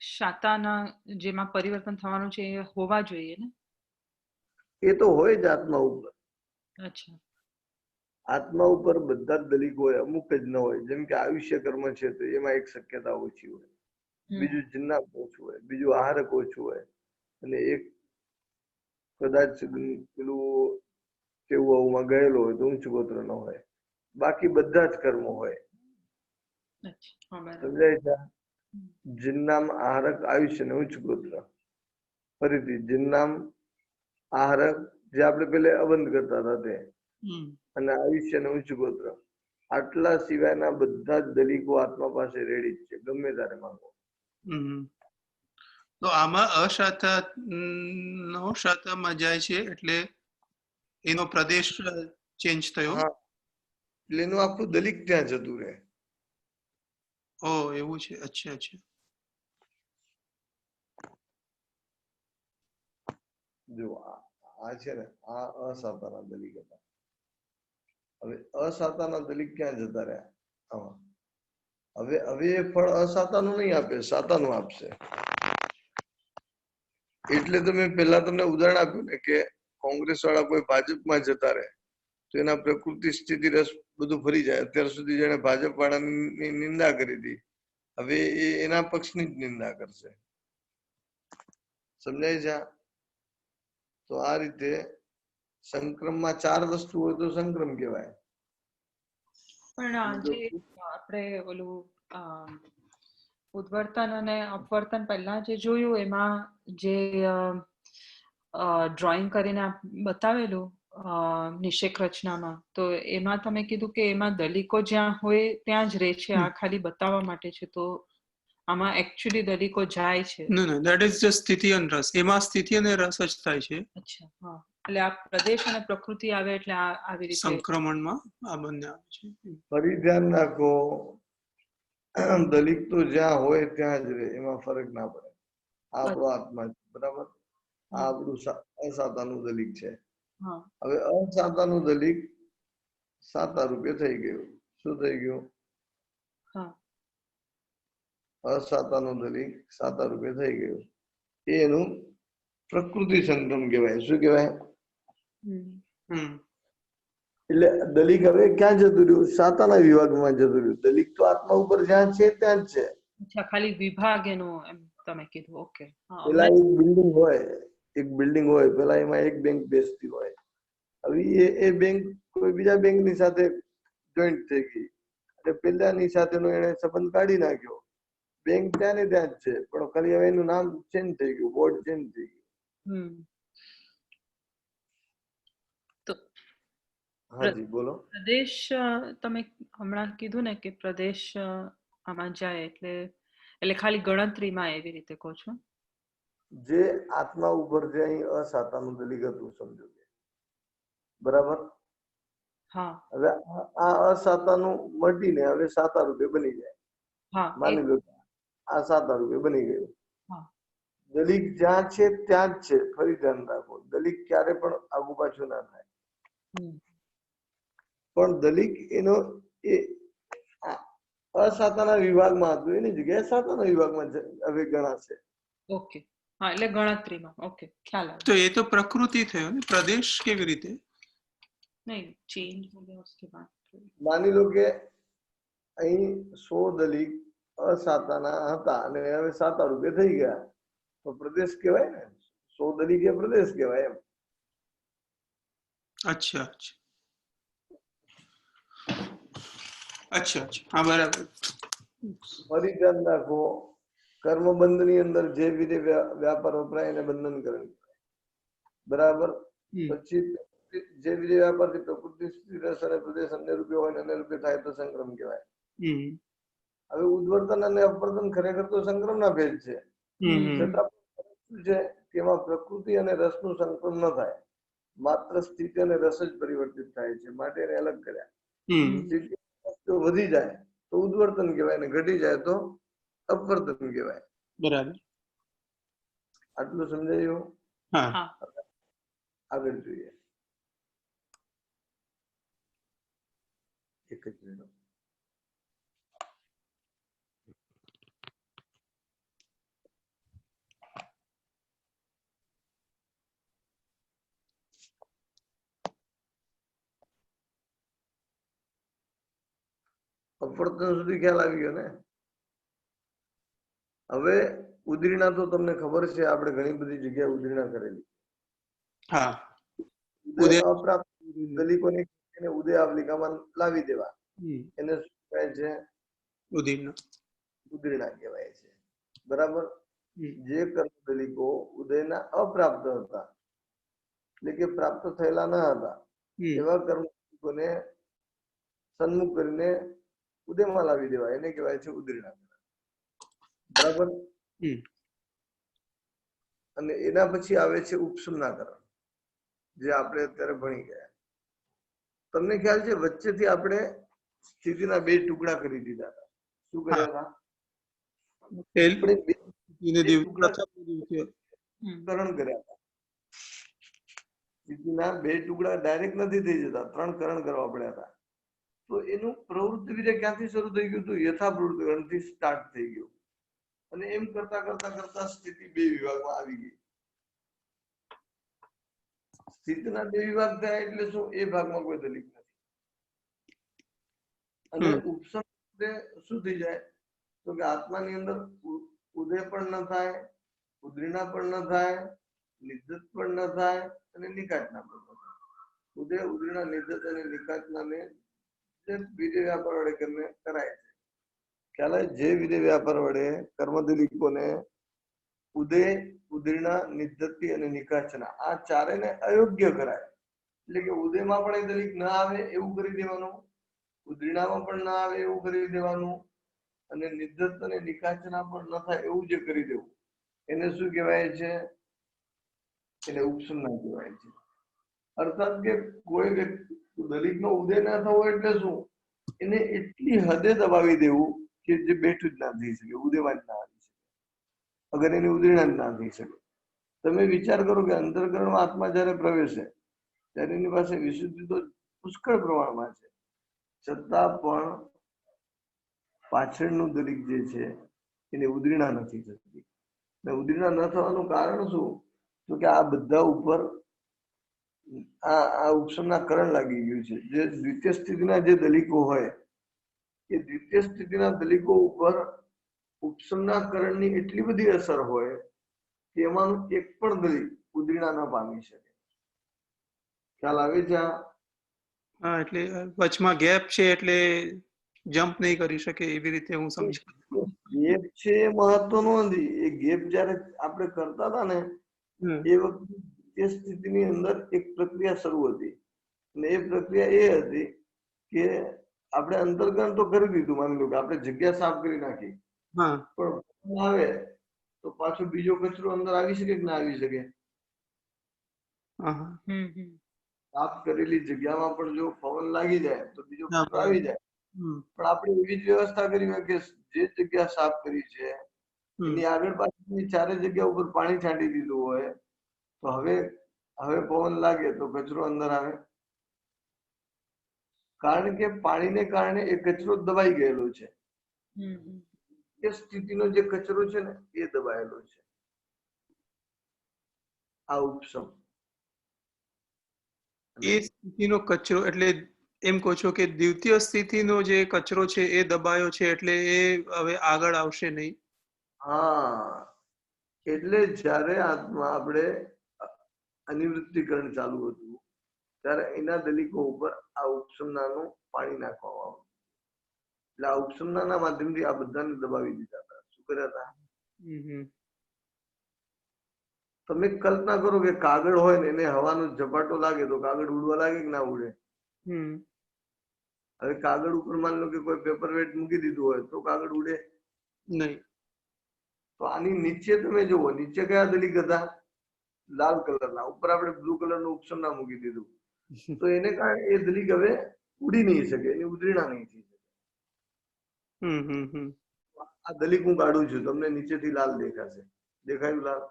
શાતાના જેમાં પરિવર્તન થવાનું છે એ હોવા જોઈએ ને? એ તો હોય જ આત્મા ઉપર. અચ્છા. આત્મા ઉપર બધા જ દલિકો હોય, અમુક જ ન હોય. જેમ કે આયુષ્ય કર્મ છે તો એમાં એક શક્યતા ઓછી હોય, બીજું જિન્નાક ઓછું હોય, બીજું આહારક ઓછું હોય, અને એક કદાચ પેલું કેવું આવુંમાં ગયેલો હોય તો ઊંચ ગોત્ર ન હોય. બાકી બધા જ કર્મો હોય. સમજાય છે? જિન્નામ, આહારક, આયુષ્ય ને ઉચ્ચ ગોત્ર. ફરીથી જિન્નામ, આહારક જે આપણે પેલે અબંધ કરતા હતા તે, અને આયુષ્ય ને ઉચ્ચ ગોત્ર. આટલા સિવાયના બધા જ દલિકો આત્મા પાસે રેડી જ છે, ગમે ત્યારે માંગો. તો આમાં અશાતા નો શાતામાં જાય છે એટલે એનો પ્રદેશ ચેન્જ થયો. એટલે એનું આખું દલિક ત્યાં જતું રહે. ઓ એવું છે. અચ્છા અચ્છા. જો આ છે ને, આ અસાતાના દલિક હતા. હવે અસાતાના દલિક ક્યાં જતા રહ્યા? આમાં હવે એ ફળ અસાતાનું નહીં આપે, સાતાનું આપશે. એટલે તો મેં પહેલા તમને ઉદાહરણ આપ્યું ને કે કોંગ્રેસ વાળા કોઈ ભાજપમાં જતા રહે તો એના પ્રકૃતિ, સ્થિતિ, રસ બધું ફરી જાય. અત્યાર સુધી જેને ભાજપ વાળાની નિંદા કરી હતી, હવે એ એના પક્ષની જ નિંદા કરશે. સમજાય છે? તો આ રીતે સંક્રમમાં 4 વસ્તુ હોય તો સંક્રમ કહેવાય. પણ જે આપણે ઓલું ઉદ્વર્તન અને અપવર્તન પહેલા જે જોયું એમાં જે ડ્રોઈંગ કરીને બતાવેલું નિષેક રચનામાં, તો એમાં તમે કીધું કે એમાં દલિકો જ્યાં હોય ત્યાં જ રહે છે, આ ખાલી બતાવવા માટે છે. તો આમાં એકચ્યુઅલી દલિકો જાય છે? No, that is just સ્થિતિ અને રસ. એમાં સ્થિતિ અને રસ જ થાય છે. અચ્છા, હા. એટલે આ પ્રદેશ અને પ્રકૃતિ આવે એટલે આવી રીતે સંક્રમણમાં આ બંને આવે છે. ફરી ધ્યાન રાખો, દલિક તો જ્યાં હોય ત્યાં જ રહે, એમાં ફરક ના પડે. આપણો આત્મા છે, બરાબર? આ આપણું અસાતાનું દલિક છે. હવે અસાતાનું દલિક સાતા રૂપે થઈ ગયું. શું થઈ ગયું? અસાતાનું દલિક સાતા રૂપે થઈ ગયું. એનું પ્રકૃતિ સંક્રમ કહેવાય. શું કહેવાય? એટલે દલિક હવે ક્યાં જતું રહ્યું? સાતાના વિભાગમાં જતું રહ્યું. દલિક તો આત્મા ઉપર જ્યાં છે ત્યાં જ છે. અચ્છા, ખાલી વિભાગ એનો એમ તમે કીધું. ઓકે. પેલા એક બિલ્ડિંગ હોય, પેલા એમાં એક બેંક બેસતી હોય. હવે એ બેંક કોઈ બીજા બેંકની સાથે જોઈન્ટ થઈ ગઈ એટલે પેલાની સાથેનો એને સંબંધ કાઢી નાખ્યો. બેંક ત્યાં ને ત્યાં જ છે, પણ ખાલી હવે એનું નામ ચેન્જ થઈ ગયું, બોર્ડ ચેન્જ થઈ ગયું. હાજી બોલો. પ્રદેશ તમે હમણાં કીધું ને કે પ્રદેશ આમાં જાય એટલે ખાલી ગણતરીમાં એવી રીતે કહો છો? જે આત્મા ઉપર જે અહીં અસાતાનું દલિક હતું સમજો કે, બરાબર? હા હવે આ અસાતાનું મટીને હવે સાતા રૂપે બની જાય. હા માની લો કે આ સાતા રૂપે બની ગયું. હા. દલિક જ્યાં છે ત્યાં જ છે. ફરી ધ્યાન રાખો, દલિક ક્યારે પણ આગુ પાછું ના થાય. હમ. પણ દલિક એનો એ અસાતાના વિભાગમાં હતું, એની જગ્યાએ સાતાના વિભાગમાં હવે ગણાશે. ઓકે, હા, એટલે ગણતરીમાં. ઓકે, ખ્યાલ તો આવ્યો. એ તો પ્રકૃતિ થયો ને, પ્રદેશ કેવી રીતે? નહીં, ચેન્જ હો ગયા उसके बाद. માની લો કે અહીં 100 દલિક અસાતાના હતા અને હવે સાતા રૂપે થઈ ગયા, તો પ્રદેશ કહેવાય ને. 100 દલિક એ પ્રદેશ કહેવાય એમ. અચ્છા અચ્છા અચ્છા અચ્છા, હા બરાબર. ફરી ધ્યાન રાખો, કર્મ બંધ ની અંદર જે વિધે વ્યાપાર વપરાય એને બંધન કરણ કહેવાય. બરાબર? પછી જે વિધે વ્યાપારથી પ્રકૃતિ સ્થિતિ રસ અને પ્રદેશ અન્ય રૂપે હોય અન્ય રૂપે થાય તો સંક્રમ કહેવાય. હવે ઉદ્વર્તન અને અપવર્તન ખરેખર તો સંક્રમ ના ભેદ છે. છતાં શું છે કે એમાં પ્રકૃતિ અને રસનું સંક્રમ ન થાય, માત્ર સ્થિતિ અને રસ જ પરિવર્તિત થાય છે, માટે એને અલગ કર્યા. સ્થિતિ જો વધી જાય તો ઉદ્વર્તન કહેવાય ને ઘટી જાય તો અપવર્તન કહેવાય. બરાબર. આટલું સમજાયું? હા. આગળ જોઈએ. એક જ મિનિટ. અપવર્તન સુધી ખ્યાલ આવી ગયો ને? હવે ઉદરીના તો તમને ખબર છે, આપણે ઘણી બધી જગ્યાએ ઉદરીના કરેલી. હા. ઉદય અપ્રાપ્ત દલિકોને એને ઉદય આવલિકામાં લાવી દેવા, એને શું કહે છે? ઉદરીના કહેવાય છે. બરાબર? જે કર્મ દલિકો ઉદયના અપ્રાપ્ત હતા, એટલે કે પ્રાપ્ત થયેલા ન હતા, એવા કર્મ દલિકોને સન્મુખ કરીને ઉદયમાં લાવી દેવા, એને કહેવાય છે ઉદરીના. બરાબર? અને એના પછી આવે છે ઉપસુમ્નાકરણ, જે આપણે અત્યારે ભણી ગયા. તમને ખ્યાલ છે વચ્ચેથી આપણે સ્થિતિના 2 ટુકડા કરી દીધા હતા. શું કર્યા હતા? આપણે 2 ટુકડા કરણ કર્યા હતા. સ્થિતિના 2 ટુકડા ડાયરેક્ટ નથી થઈ જતા, 3 કરણ કરવા પડ્યા હતા. તો એનું પ્રવૃત્તિ વિધે ક્યાંથી શરૂ થઈ ગયું હતું? યથાપ્રવૃત્તિ કરણથી સ્ટાર્ટ થઈ ગયું. અને એમ કરતા કરતા કરતા સ્થિતિ 2 વિભાગમાં આવી ગઈ. સ્થિતિના 2 વિભાગ થાય એટલે શું? એ ભાગમાં કોઈ દલિક નથી. અને ઉપસમ શું થઈ જાય? તો કે આત્માની અંદર ઉદય પણ ન થાય, ઉદ્રીના પણ ન થાય, નિદ્દત પણ ન થાય અને નિકાચના પણ ન થાય. ઉદય, ઉદ્રીના, નિદ્દત અને નિકાચનાને જે વિધે વ્યાપાર વડે કરીને કરાય છે. ખ્યાલ આવે? જે વિધે વ્યાપાર વડે કર્મદલિકોને ઉદય, ઉદ્રીના, નિદ્દતિ અને નિકાચના આ ચારેને અયોગ્ય કરાય. એટલે કે ઉદયમાં પણ એ દલિક ના આવે એવું કરી દેવાનું, ઉદ્રીણામાં પણ ના આવે એવું કરી દેવાનું, અને નિદ્દત અને નિકાચના પણ ન થાય એવું જે કરી દેવું, એને શું કહેવાય છે? એને ઉપસુમ્ના કહેવાય છે. અર્થાત કે કોઈ વ્યક્તિ દલિકનો ઉદય ના થવો એટલે શું? એને એટલી હદે દબાવી દેવું કે જે બેઠું જ ના થઈ શકે, ઉદયમાં જ ના આવી શકે, અગર એને ઉદયના જ ના થઈ શકે. તમે વિચાર કરો કે અંતરકરણમાં આત્મા જયારે પ્રવેશે ત્યારે એની પાસે વિશુદ્ધિ તો પુષ્કળ પ્રમાણમાં છે, છતાં પણ પાછળનું દલિક જે છે એને ઉદરીણા નથી થતી. ઉદરીણા ન થવાનું કારણ શું? તો કે આ બધા ઉપર આ ઉપસમના કરણ લાગી ગયું છે. જે દ્વિતીય સ્થિતિના જે દલિકો હોય એ દ્વિતીય સ્થિતિના દલિકો ઉપર ઉપસમના કરણની એટલી બધી અસર હોય કે એમાંનું એક પણ દલિક ઉદરીણા ન પામી શકે. ખ્યાલ આવે છે? હા, એટલે વચમાં ગેપ છે એટલે જમ્પ નહીં કરી શકે એવી રીતે હું સમજુ. ગેપ છે એ મહત્વનો નથી. એ ગેપ જયારે આપણે કરતા હતા ને એ વખતે તે સ્થિતિની અંદર એક પ્રક્રિયા શરૂ હતી, અને એ પ્રક્રિયા એ હતી કે આપણે અંતર્ગણ તો કરી દીધું, માની લો કે આપણે જગ્યા સાફ કરી નાખી, હા પણ પવન આવે તો પાછો બીજો કચરો અંદર આવી શકે કે ના આવી શકે? હા હા. સાફ કરેલી જગ્યામાં પણ જો પવન લાગી જાય તો બીજો હા, કચરો આવી જાય. હમ, પણ આપણે એવી જ વ્યવસ્થા કરી હોય કે જે જગ્યા સાફ કરી છે હમ. એની આગળ પાછળની ચારે જગ્યા ઉપર પાણી છાંટી દીધું હોય તો હવે પવન લાગે તો કચરો અંદર આવે? કારણ કે પાણીને કારણે એ કચરો દબાઈ ગયેલો છે. એ સ્થિતિનો જે કચરો છે ને એ દબાયેલો છે. આ ઉપસમ. એ સ્થિતિનો કચરો એટલે એમ કહો છો કે દ્વિતીય સ્થિતિનો જે કચરો છે એ દબાયો છે એટલે એ હવે આગળ આવશે નહીં. હા, એટલે જ્યારે આત્મા આપણે અનિવૃત્તિકરણ ચાલુ હતું ત્યારે એના દલિકો ઉપર આ ઉપસમનાનું પાણી નાખવામાં આવ્યું. એટલે આ ઉપસમનાના માધ્યમથી આ બધાને દબાવી દીધા હતા. શું કર્યા હતા? તમે કલ્પના કરો કે કાગળ હોય ને એને હવાનો ઝપાટો લાગે તો કાગળ ઉડવા લાગે કે ના ઉડે? હવે કાગળ ઉપર માની લો કે કોઈ પેપર વેટ મૂકી દીધું હોય તો કાગળ ઉડે નહીં. તો આની નીચે તમે જુઓ, નીચે કયા દલિક હતા? લાલ કલરના. ઉપર આપણે બ્લુ કલરનું ઉપસમના મૂકી દીધું તો એને કારણે એ દલિક હવે ઉડી નહીં શકે, એની ઉતરીણા નહીં થઈ શકે. આ દલિક હું કાઢું છું, તમને નીચેથી લાલ દેખાશે. દેખાયું લાલ?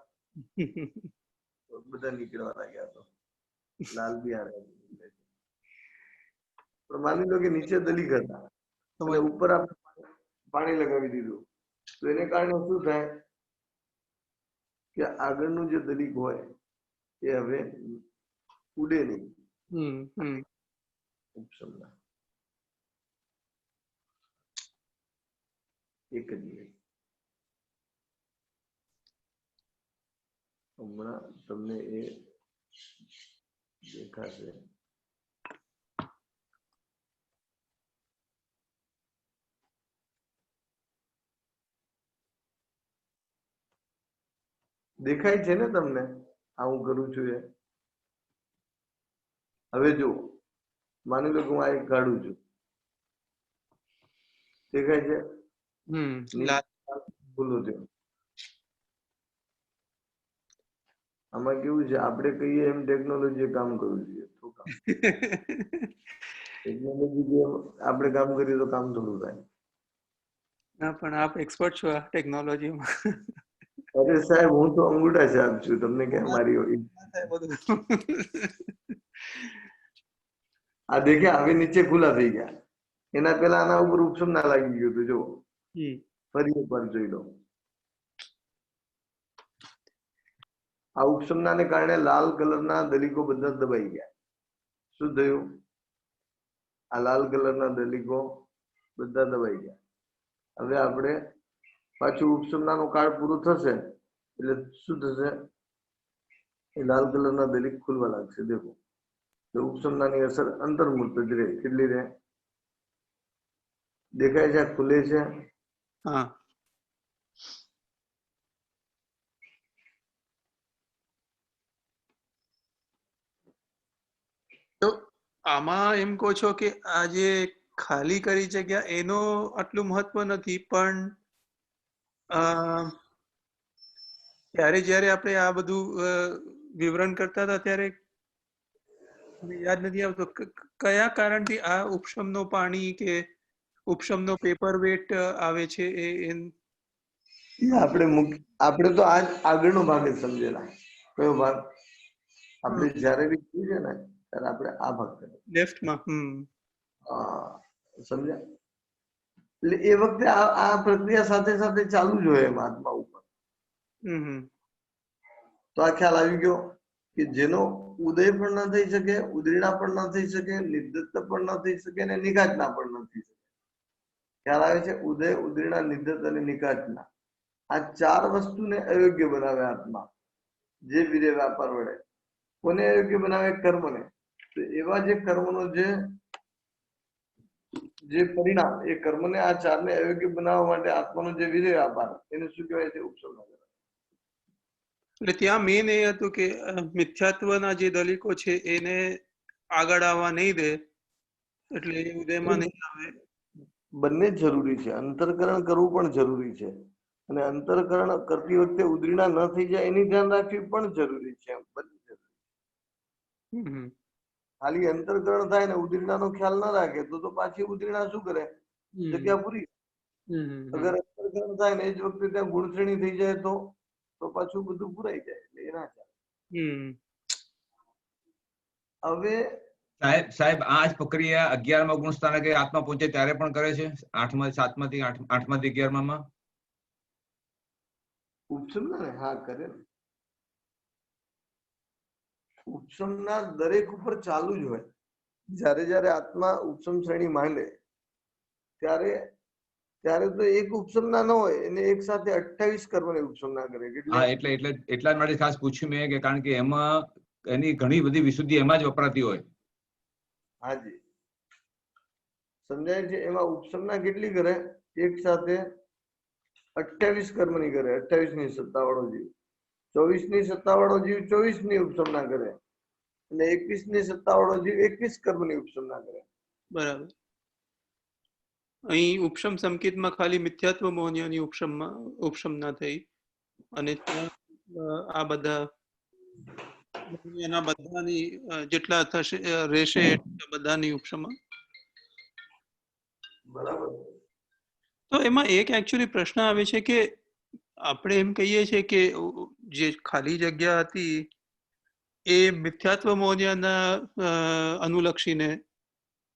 બધા નીકળવા લાગ્યા તો લાલ બી આ પણ માની લો કે નીચે દલિક હતા અને ઉપર આપણે પાણી લગાવી દીધું તો એને કારણે શું થાય કે આગળનું જે દલિક હોય એ હવે ઉડે નહીં. ઉપસમના એક જ મિનિટ, હમણાં તમને એ દેખાશે. દેખાય છે ને તમને આ હું કરું છું એ? હવે જો માની લો કે હું આ એક કાઢું છું, દેખાય છે? ભૂલો છે. આમાં કેવું છે, આપણે કહીએ એમ ટેકનોલોજી કામ કરવું જોઈએ. ટેકનોલોજી આપણે કામ કરીએ તો કામ થોડું થાય. ના પણ આપ એક્સપર્ટ છો આ ટેકનોલોજીમાં. અરે સાહેબ, હું તો અંગૂઠા છાપ છું, તમને કેમ મારી હોય? આ દેખ્યા હવે નીચે ખુલ્લા થઈ ગયા. એના પેલા આના ઉપર ઉપસમના લાગી ગયું હતું. જો ફરી એકવાર જોઈ લો. આ ઉપસમનાને કારણે લાલ કલરના દલિકો બધા દબાઈ ગયા. શું થયું? આ લાલ કલરના દલિકો બધા દબાઈ ગયા. હવે આપણે પાછું ઉપસમનાનો કાળ પૂરો થશે એટલે શું થશે? એ લાલ કલરના દલિક ખુલવા લાગશે. દેખો તો ઉપસમનાની અસર અંતર્મુક્ત જ રહે. કેટલી રહે? દેખાય છે? ખુલે છે? હા. તો આમાં એમ કહો છો કે આ જે ખાલી કરી જગ્યા એનો આટલું મહત્વ નથી, પણ ત્યારે જ્યારે આપણે આ બધું વિવરણ કરતા હતા ત્યારે યાદ નથી આવતો કયા કારણથી આ ઉપશમનો પાણી કે ઉપશમનો પેપર વેટ આવે છે. આપણે તો આજ આગળનો ભાગ જ સમજેલા. કયો ભાગ? આપણે જયારે બી કીધું છે ને ત્યારે આપણે આ ભાગ કર્યો લેફ્ટમાં. સમજ્યા? એટલે એ વખતે આ પ્રક્રિયા સાથે સાથે ચાલુ જ હોય મહાત્મા ઉપર. તો આ ખ્યાલ આવી ગયો કે જેનો ઉદય પણ ન થઈ શકે, ઉદરીણા પણ ન થઈ શકે, નિર્દત્ત પણ ન થઈ શકે અને નિકાચના પણ ન થઈ શકે. ખ્યાલ આવે છે? ઉદય, ઉદરીણા, નિર્દત્ત અને નિકાચના આ ચાર વસ્તુને અયોગ્ય બનાવે આત્મા જે વિરે વ્યાપાર વડે. કોને અયોગ્ય બનાવે? કર્મને. તો એવા જે કર્મનો જે પરિણામ, એ કર્મને આ ચારને અયોગ્ય બનાવવા માટે આત્માનો જે વિરે વ્યાપાર એને શું કહેવાય છે? ઉપસમના. એટલે ત્યાં મેન એ હતું કે મિથ્યાત્વના જે દલિકો છે એને આગળ આવવા નહીં દે એટલે એ ઉદયમાં નહીં આવે. બંને જ જરૂરી છે. અંતરકરણ કરવું પણ જરૂરી છે અને અંતરકરણ કરતી વખતે ઉદ્રીણા ન થઈ જાય એની ધ્યાન રાખવી પણ જરૂરી છે. બંને જરૂરી. હમ. ખાલી અંતરકરણ થાય ને ઉદ્રીણાનો ખ્યાલ ન રાખે તો પાછી ઉદ્રીણા શું કરે? જગ્યા પૂરી. અગર અંતરકરણ થાય ને એ જ વખતે ત્યાં ગુણશ્રેણી થઈ જાય તો પાછું બધું પૂરાઈ જાય. એટલે એ ના ચાલે. હવે સાહેબ આ જ પ્રક્રિયા 11મા ગુણ સ્થાનકે આત્મા પહોંચે ત્યારે પણ કરે છે? 8માંથી 11માં ઉપસમના ને હા કરે ને. ઉપસમના દરેક ઉપર ચાલુ જ હોય. જ્યારે આત્મા ઉપસમ શ્રેણી માંડે ત્યારે તો એક ઉપસમના ન હોય, એને એક સાથે 28 કર્મની ઉપસમના કરે. હા, એટલા જ માટે ખાસ પૂછ્યું મેં કે કારણ કે એમાં એની ઘણી બધી વિશુદ્ધિ એમાં જ વપરાતી હોય. હાજી સમજાય છે. એમાં ઉપસમના કેટલી કરે? એક સાથે 28 કર્મની કરે. 28 ની સત્તા વાળો જીવ 24 ની સત્તા વાળો જીવ 24 ની ઉપસમના કરે અને 21 ની સત્તા વાળો જીવ 21 કર્મની ઉપસમના કરે. બરાબર. અહીં ઉપશમ સંકેતમાં ખાલી મિથ્યાત્વ મોહનીયની ઉપશમના થઈ અને આ બધા એના બધાની જેટલા થશે રહેશે એટલા બધાની ઉપશમા. બરાબર. તો એમાં એક એકચ્યુઅલી પ્રશ્ન આવે છે કે આપણે એમ કહીએ છીએ કે જે ખાલી જગ્યા હતી એ મિથ્યાત્વ મોહનીયના અનુલક્ષીને,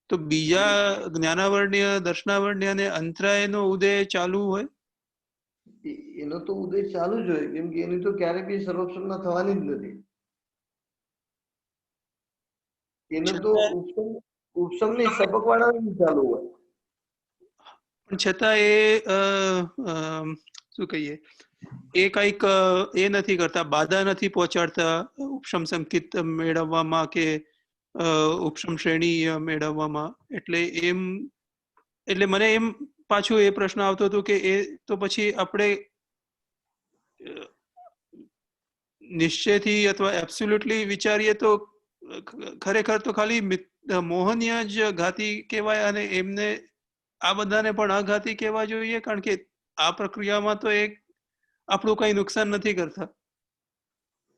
તો બીજા જ્ઞાનાવર્ણ્ય દર્શનાવર્ણ્ય અને અંતરાયનો ઉદય ચાલુ હોય? એનો તો ઉદય ચાલુ જ હોય, કેમ કે એની તો ક્યારેય બી સર્વોપસમના થવાની જ નથી. એનો તો ઉપસમ ની સબક વાળા ચાલુ હોય. પણ છતાં એ શું કહીએ, એ કઈક એ નથી કરતા, બાધા નથી પહોંચાડતા ઉપશમ સંકેત મેળવવામાં કે ઉપશમ શ્રેણી મેળવવામાં. એટલે મને એમ પાછું એ પ્રશ્ન આવતો હતો કે એ તો પછી આપણે નિશ્ચયથી અથવા એબ્સોલ્યુટલી વિચારીએ તો ખરેખર તો ખાલી મોહનીય જ ઘાતી કહેવાય અને એમને આ બધાને પણ અઘાતી કહેવા જોઈએ, કારણ કે આ પ્રક્રિયામાં તો એક આપણું કઈ નુકસાન નથી કરતા.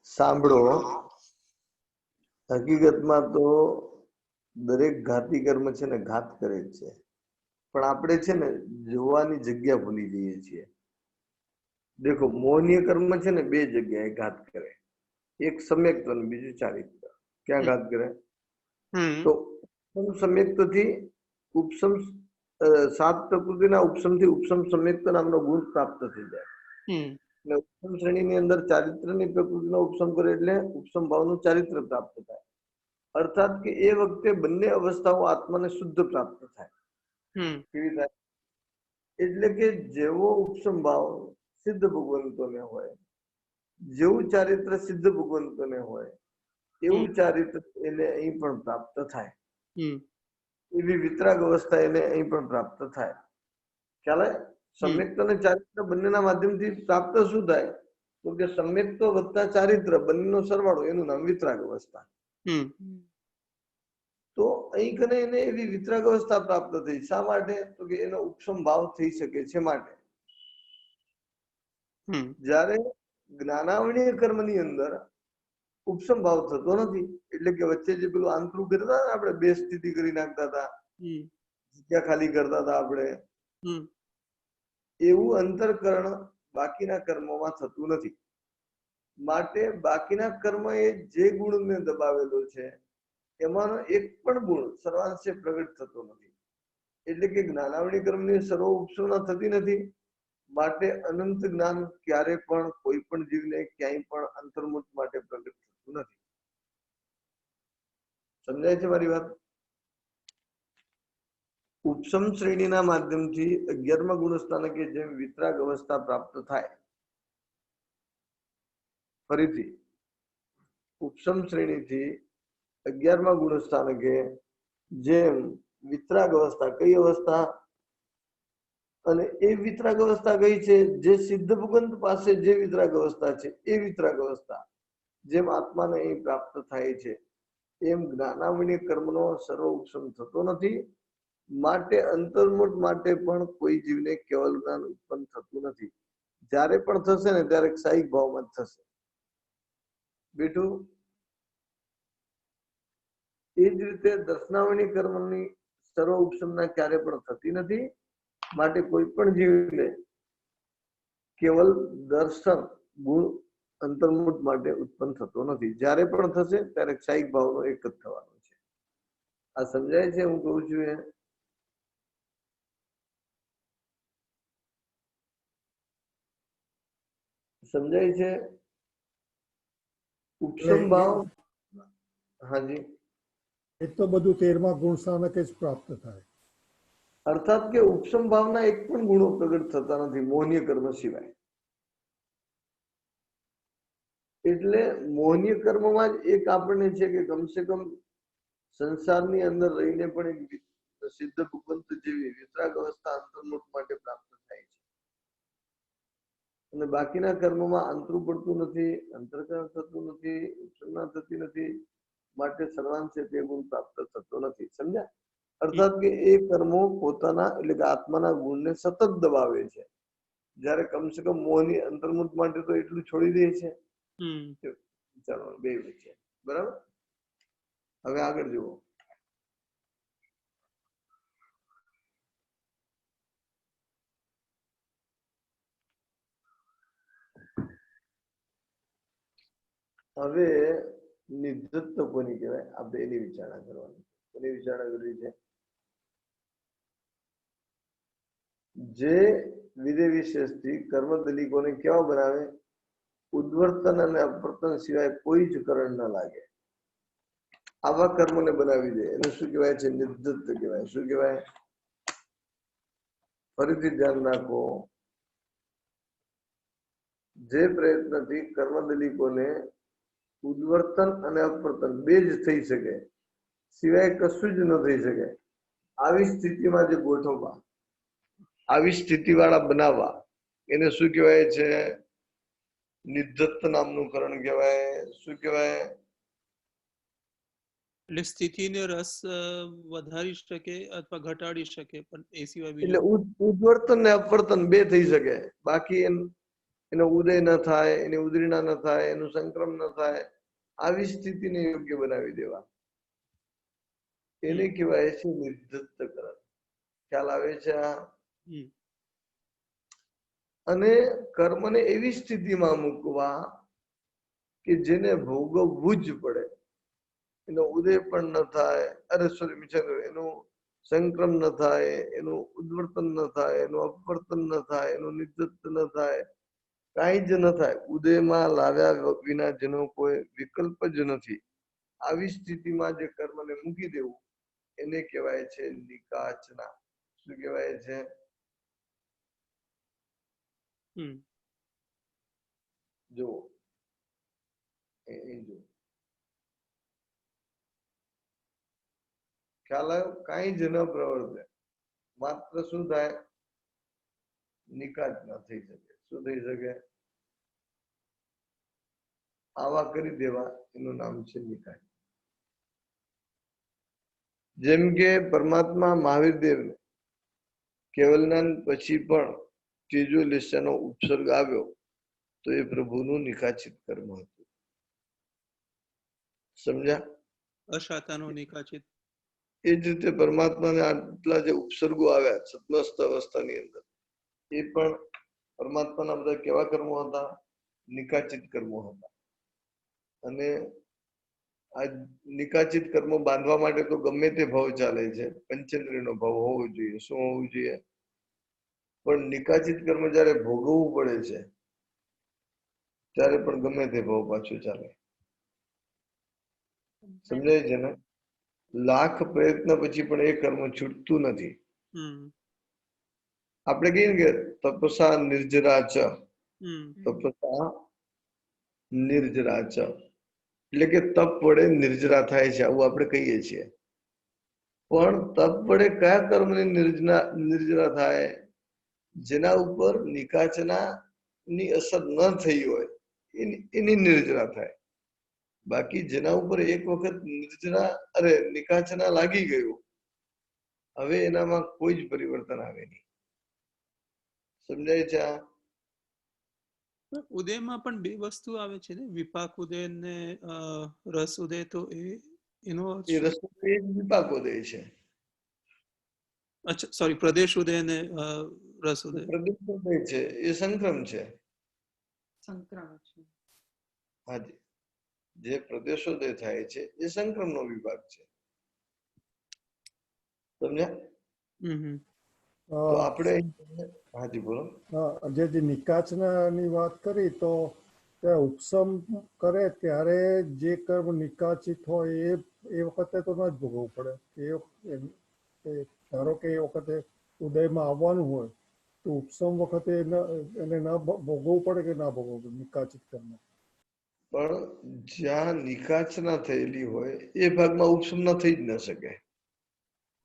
સાંભળો, હકીકતમાં તો દરેક ઘાતી કર્મ છે ને ઘાત કરે જ છે, પણ આપણે છે ને જોવાની જગ્યા ભૂલી જઈએ છીએ. દેખો, મોહનીય કર્મ છે ને બે જગ્યાએ ઘાત કરે. એક સમ્યક્ત અને બીજું ચારિત્ર. ક્યાં ઘાત કરે? તો ઉપસમ સમ્યક્ત થી ઉપસમ 7 પ્રકૃતિના ઉપસમ થી ઉપસમ સમ્યક્ત નામનો ગુણ પ્રાપ્ત થઈ જાય. અને ઉપસમ શ્રેણીની અંદર ચારિત્રની પ્રકૃતિનો ઉપસમ કરે એટલે ઉપસમ ભાવનું ચારિત્ર પ્રાપ્ત થાય. અર્થાત કે એ વખતે બંને અવસ્થાઓ આત્માને શુદ્ધ પ્રાપ્ત થાય. કેવી થાય? એટલે કે જેવો ઉપસમ ભાવ સિદ્ધ ભગવંતોને હોય, જેવું ચારિત્ર સિદ્ધ ભગવંતોને હોય, એવું ચારિત્ર એને અહીં પણ પ્રાપ્ત થાય. એવી વિતરાગ અવસ્થા એને અહીં પણ પ્રાપ્ત થાય. ખ્યાલ આવે? સમ્યક્ત અને ચારિત્ર બંનેના માધ્યમથી પ્રાપ્ત શું થાય? તો કે સમ્યક્ત વત્તા ચારિત્ર બંનેનો સરવાળો, એનું નામ વિતરાગ અવસ્થા. તો અહીં કને એને એવી વિતરાગ અવસ્થા પ્રાપ્ત થઈ. શા માટે? તો કે એનો ઉપસમ ભાવ થઈ શકે છે માટે. જ્યારે જ્ઞાનાવર્ણીય કર્મની અંદર ઉપસમ ભાવ થતો નથી, એટલે કે વચ્ચે જે પેલું આંતરું કરતા હતા આપણે, બે સ્થિતિ કરી નાખતા હતા, જગ્યા ખાલી કરતા હતા આપણે, એવું અંતરકરણ બાકીના કર્મોમાં થતું નથી. માટે બાકીના કર્મ એ જે ગુણને દબાવેલો છે એમાંનો એક પણ ગુણ સર્વાંશે પ્રગટ થતો નથી. એટલે કે જ્ઞાનાવર્ણી કર્મની સર્વ ઉપસમના થતી નથી. માટે અનંત જ્ઞાન ક્યારે પણ કોઈ પણ જીવને ક્યાંય પણ અંતર્મુખ માટે પ્રગટ થતું નથી. સમજાય છે મારી વાત? ઉપસમ શ્રેણીના માધ્યમથી 11મા ગુણસ્થાનકે જેમ વિતરાગ અવસ્થા પ્રાપ્ત થાય, ફરીથી ઉપસમ શ્રેણીથી 11મા ગુણસ્થાનકે જેમ વિતરાગ અવસ્થા, કઈ અવસ્થા? અને એ વિતરાગ અવસ્થા કઈ છે? જે સિદ્ધ ભગવંત પાસે જે વિતરાગ અવસ્થા છે એ વિતરાગ અવસ્થા જેમ આત્માને અહીં પ્રાપ્ત થાય છે, એમ જ્ઞાનાવન્ય કર્મનો સર્વ ઉપશમ થતો નથી, માટે અંતર્મુખ માટે પણ કોઈ જીવને કેવલ જ્ઞાન ઉત્પન્ન થતું નથી. જ્યારે પણ થશે ને ત્યારે ક્ષાયિક ભાવમાં જ થશે. બેઠું એ જ રીતે દર્શનાવની કર્મની સર્વ ઉપશમના ક્યારે પણ થતી નથી, માટે કોઈ પણ જીવને કેવલ દર્શન ગુણ અંતર્મુખ માટે ઉત્પન્ન થતો નથી. જ્યારે પણ થશે ત્યારે ક્ષાયિક ભાવનો એક જ થવાનો છે. આ સમજાય છે હું કહું છું એ? સમજાય છે? ઉપશમ ભાવ, હાજી, એ તો બધું 13મા ગુણ સ્થાનકે જ પ્રાપ્ત થાય. અર્થાત કે ઉપશમ ભાવના એક પણ ગુણો પ્રગટ થતા નથી મોહનીય કર્મ સિવાય. એટલે મોહનીય કર્મમાં જ એક આપણને છે કે કમસે કમ સંસારની અંદર રહીને પણ એક સિદ્ધ ભૂપંત જેવી વિતરાગ અવસ્થા અંતર્મુખ માટે પ્રાપ્ત થાય છે. અને બાકીના કર્મમાં અંતરું પડતું નથી, અંતર્કરણ થતું નથી, ઉપસંજ્ઞા થતી નથી, માટે સર્વાંશે તે ગુણ પ્રાપ્ત થતો નથી. સમજ્યા? અર્થાત કે એ કર્મો પોતાના એટલે કે આત્માના ગુણને સતત દબાવે છે. જ્યારે કમસે કમ મોહની અંતર્મુખ માટે તો એટલું છોડી દે છે. ચાલો બે વચ્ચે બરાબર. હવે આગળ જુઓ. હવે નિધત્વ કોની કહેવાય આપણે એની વિચારણા કરવાની. કોની વિચારણા કરવી છે? જે વિધેય વિશેષથી કર્મ દલિકોને કેવા બનાવે? ઉદ્વર્તન અને અપવર્તન સિવાય કોઈ જ કરણ ન લાગે આવા કર્મને બનાવી દે. એનું શું કહેવાય છે? નિધત્વ કહેવાય. શું કહેવાય? ફરીથી ધ્યાન રાખો. જે પ્રયત્નથી કર્મ દલિકોને ઉદ્વર્તન અને અપવર્તન બે જ થઈ શકે સિવાય કશું જ ન થઈ શકે આવી સ્થિતિમાં જે ગોઠવવા, આવી સ્થિતિ વાળા બનાવવા, એને શું કહેવાય છે? નિધત્ત નામનું કરણ કહેવાય. શું કહેવાય? એટલે સ્થિતિને રસ વધારી શકે અથવા ઘટાડી શકે, પણ એ સિવાય એટલે બીજું ઉદ્વર્તન ને અપવર્તન બે થઈ શકે, બાકી એનો ઉદય ન થાય, એની ઉદરીણા ન થાય, એનું સંક્રમ ન થાય. આવી સ્થિતિને યોગ્ય બનાવી દેવા એને કહેવાય છે નિધત્ત કરણ. ખ્યાલ આવે છે? અને કર્મને એવી સ્થિતિમાં મૂકવા કે જેને ભોગવવું જ પડે. એનો ઉદય પણ ન થાય, એનું સંક્રમ ન થાય, એનું ઉદ્વર્તન ન થાય, એનું અપવર્તન ન થાય, એનું નિધત્ત ન થાય, કાંઈ જ ન થાય. ઉદયમાં લાવ્યા વિના જેનો કોઈ વિકલ્પ જ નથી. આવી સ્થિતિમાં જે કર્મને મૂકી દેવું એને કહેવાય છે નિકાચના. શું કહેવાય છે? જો જો ખ્યાલ આવ્યો? કાંઈ જ ન પ્રવર્તે, માત્ર શું થાય? નિકાચ ના થઈ શકે. શું થઈ શકે? આવા કરી દેવા એનું નામ છે નિકાચ. જેમ કે પરમાત્મા મહાવીર દેવને કેવલ જ્ઞાન પછી પણ ત્રીજો લેશાનો ઉપસર્ગ આવ્યો તો એ પ્રભુનું નિકાચિત કર્મ હતું. સમજ્યા? અશાતાનો નિકાચિત. એ જ રીતે પરમાત્માને આટલા જે ઉપસર્ગો આવ્યા સત્મસ્ત અવસ્થાની અંદર એ પણ પરમાત્માના બધા કેવા કર્મો હતા? નિકાચિત કર્મો હતા. અને આ નિકાચિત કર્મો બાંધવા માટે તો ગમે તે ભાવ ચાલે છે. પંચેન્દ્રિયનો ભાવ હોવો જોઈએ. શું હોવું જોઈએ? પણ નિકાચિત કર્મ જયારે ભોગવવું પડે છે ત્યારે પણ ગમે તે ભાવ પાછું ચાલે. સમજાય છે ને? લાખ પ્રયત્ન પછી પણ એ કર્મ છૂટતું નથી. આપણે કહીએ કે તપસા નિર્જરા ચ, તપસા નિર્જરા ચ, એટલે કે તપ વડે નિર્જરા થાય છે આવું આપણે કહીએ છીએ. પણ તપ વડે કયા કર્મની નિર્જરા થાય? જેના ઉપર નિકાચના ની અસર ન થઈ હોય એની નિર્જરા થાય. બાકી જેના ઉપર એક વખત નિકાચના લાગી ગયું, હવે એનામાં કોઈ જ પરિવર્તન આવે નહીં. સમજાય છે આ? ઉદયમાં પણ બે વસ્તુ આવે છે ને, વિપાક ઉદય ને રસ ઉદય. તો એનો અર્થ એ શું? રસ્તો એ જ વિપાકોદય છે. અચ્છા, સોરી, પ્રદેશ ઉદય ને રસ ઉદય. પ્રદેશોદય છે એ સંક્રમ છે. સંક્રમણ છે. હાજી, જે પ્રદેશોદય થાય છે એ સંક્રમનો વિભાગ છે. સમજ્યા? હમ. તો આપણે હાજી બોલો. જે નિકાચનાની વાત કરી, તો ત્યાં ઉપસમ કરે ત્યારે જે કર્મ નિકાચિત હોય એ વખતે તો ન જ ભોગવવું પડે. ધારો કે એ વખતે ઉદયમાં આવવાનું હોય તો ઉપસમ વખતે એને ન ભોગવવું પડે કે ના ભોગવવું પડે નિકાચિત કર્મ? પણ જ્યાં નિકાચના થયેલી હોય એ ભાગમાં ઉપસમના થઈ જ ન શકે.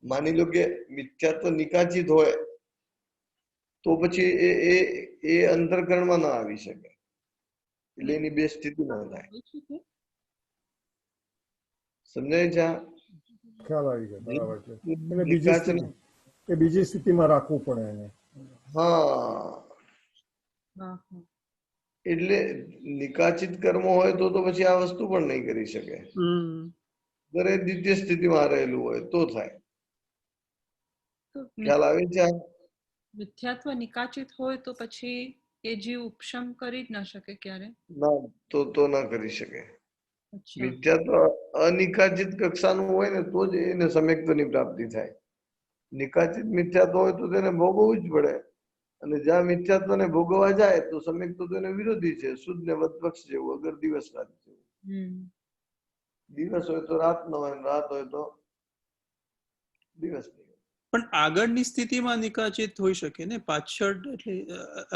માની લો કે મિથ્યાત્વ નિકાચિત હોય તો પછી એ અંતરકરણમાં ના આવી શકે. એટલે એની બે સ્થિતિ ના થાય. સમજાય છે? ખ્યાલ આવી ગયો, બરાબર છે. એને નિકાચના, બીજી સ્થિતિમાં રાખવું પડે એને. હા, એટલે નિકાચિત કર્મ હોય તો પછી આ વસ્તુ પણ નહીં કરી શકે. દરેક દ્વિતીય સ્થિતિમાં રહેલું હોય તો થાય. ખ્યાલ આવે છે? મિથ્યાત્વ નિકાચિત હોય તો પછી એ જીવ ઉપશમ કરી જ ન શકે ક્યારે? ના, તો ના કરી શકે. મિથ્યાત્વ અનિકાચિત કક્ષાનું હોય ને તો જ એને સમ્યક્ત્વની પ્રાપ્તિ થાય. નિકાચિત મિથ્યાત્વ હોય તો તેને ભોગવવું જ પડે. અને જ્યાં મિથ્યાત્વને ભોગવવા જાય તો સમ્યક્ત્વ તો એને વિરોધી છે. શુદ્ધ ને વદપક્ષ જેવું, અગર દિવસ રાત જેવું. દિવસ હોય તો રાત ન હોય, રાત હોય તો દિવસ નહીં. પણ આગળની સ્થિતિમાં નિકાચિત હોઈ શકે ને, પાછળ. એટલે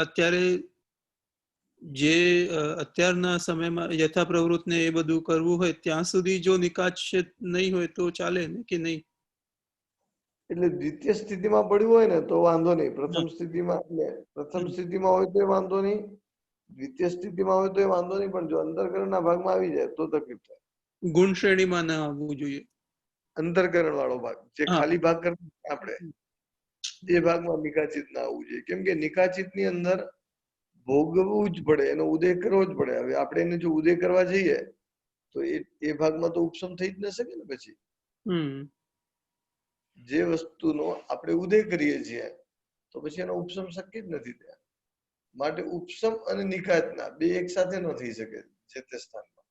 અત્યારે જે અત્યારના સમયમાં યથા પ્રવૃત્તિને એ બધું કરવું હોય ત્યાં સુધી જો નિકાચિત નહીં હોય તો ચાલે ને, કે નહીં? એટલે દ્વિતીય સ્થિતિમાં પડ્યું હોય ને તો વાંધો નહીં. પ્રથમ સ્થિતિમાં હોય તો એ વાંધો નહીં, દ્વિતીય સ્થિતિમાં હોય તો એ વાંધો નહીં. પણ જો અંતરકરણના ભાગમાં આવી જાય તો તકલીફ થાય. ગુણ શ્રેણીમાં ના આવવું જોઈએ. અંતરકરણ વાળો ભાગ, જે ખાલી ભાગ કરતા આપણે, એ ભાગમાં નિકાચિત ના આવવું જોઈએ. કેમ કે નિકાચિત ની અંદર ભોગવવું જ પડે, એનો ઉદય કરવો જ પડે. હવે આપણે એને જો ઉદય કરવા જઈએ તો એ ભાગમાં તો ઉપશમ થઈ જ ન શકે ને. પછી જે વસ્તુનો આપણે ઉદય કરીએ છીએ તો પછી એનો ઉપશમ શક્ય જ નથી ત્યાં. માટે ઉપશમ અને નિકાચના બે એક સાથે ન થઈ શકે જે તે સ્થાનમાં.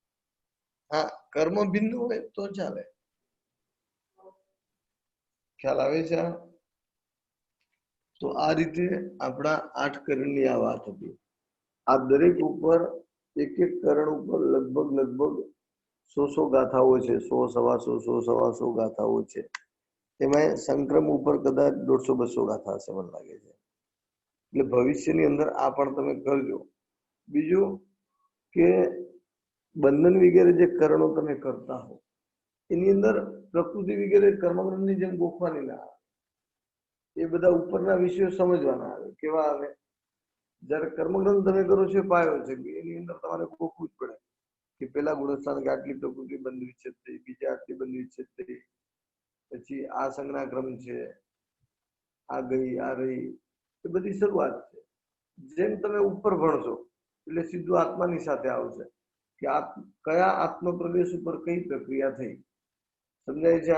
હા, કર્મ ભિન્ન હોય તો ચાલે. ખ્યાલ આવે છે? તો આ રીતે આપણા 8 કરણની આ વાત હતી. આ દરેક ઉપર એક એક કરણ ઉપર લગભગ 100 ગાથાઓ છે. 100, 125, 100, 125 ગાથાઓ છે. એમાં સંક્રમ ઉપર કદાચ 150-200 ગાથા હશે મને લાગે છે. એટલે ભવિષ્યની અંદર આ પણ તમે કરજો. બીજું કે બંધન વગેરે જે કરણો તમે કરતા હો એની અંદર પ્રકૃતિ વગેરે કર્મગ્રંથની જેમ ગોખવાની ના આવે. એ બધા ઉપરના વિષયો સમજવાના આવે. કેવા આવે? જયારે કર્મગ્રંથ તમે કરો છો પાયો છે, એની અંદર તમારે ગોખવું જ પડે કે પેલા ગુણસ્થાન કે આટલી પ્રકૃતિ બંધ વિચ્છેદ થઈ, બીજા આટલી બંધ વિચ્છેદ થઈ, પછી આ સંજ્ઞા ક્રમ છે, આ ગઈ, આ રહી, એ બધી શરૂઆત છે. જેમ તમે ઉપર ભણશો એટલે સીધું આત્માની સાથે આવશે કે કયા આત્મ પ્રદેશ ઉપર કઈ પ્રક્રિયા થઈ. સમજાય છે?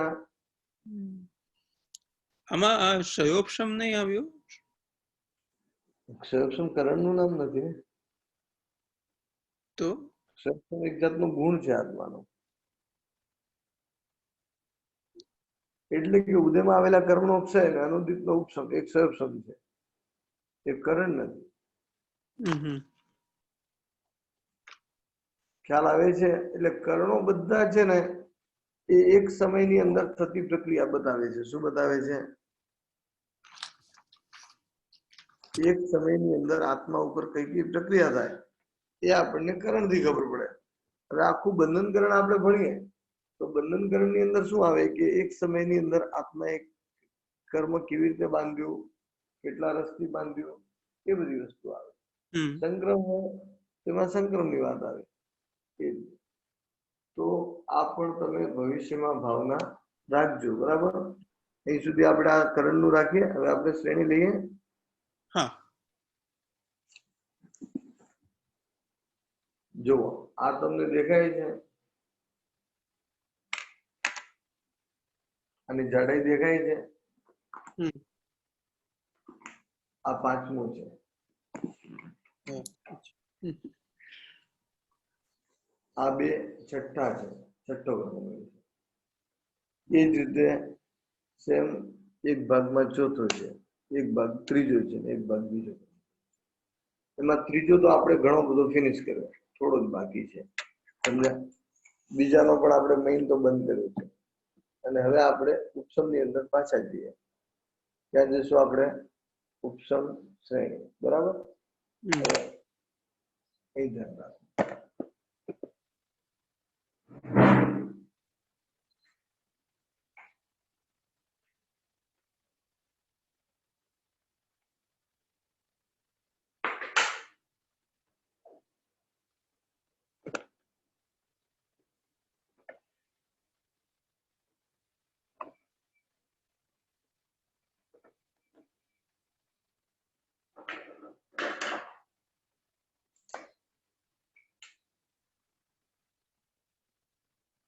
આમાં આ ક્ષયોપશમ નહીં આવ્યો? ક્ષયોપશમ કરણનું નામ નથી ને. તો ક્ષયોપશમ એક જાતનો ગુણ છે આત્માનો. એટલે કે ઉદયમાં આવેલા કર્મનો ક્ષય અને અનુદિતનો ઉપશમ એક ક્ષયોપશમ છે, એ કરણ નથી. ખ્યાલ આવે છે? એટલે કરણો બધા છે ને એ એક સમયની અંદર થતી પ્રક્રિયા બતાવે છે. શું બતાવે છે? એક સમયની અંદર આત્મા ઉપર કઈ કઈ પ્રક્રિયા થાય એ આપણને કરણથી ખબર પડે. હવે આખું બંધનકરણ આપણે ભણીએ તો બંધનકરણની અંદર શું આવે કે એક સમયની અંદર આત્મા એક કર્મ કેવી રીતે બાંધ્યું, કેટલા રસથી બાંધ્યું, એ બધી વસ્તુ આવે. સંક્રમ હોય તેમાં સંક્રમની વાત આવે. તો આ પણ તમે ભવિષ્યમાં ભાવના રાખજો. બરાબર? અહીં સુધી આપણે આ કરણનું રાખીએ. હવે આપણે શ્રેણી લઈએ. હા. જુઓ, આ તમને દેખાય છે, આની જાડાઈ દેખાય છે. હમ. આ પાંચમું છે. આ બે છઠ્ઠા છે. છઠ્ઠો ક્રમ છે. એ જ રીતે સેમ એક ભાગમાં ચોથો છે, એક ભાગ ત્રીજો છે, એક ભાગ બીજો. એમાં ત્રીજો તો આપણે ઘણો બધો ફિનિશ કર્યો, થોડો જ બાકી છે. સમજ્યા? બીજાનો પણ આપણે મેઇન તો બંધ કર્યો છે. અને હવે આપણે ઉપસમની અંદર પાછા જઈએ. ત્યાં જઈશું આપણે ઉપસમ શ્રેણી. બરાબર? એ ધ્યાન રાખો.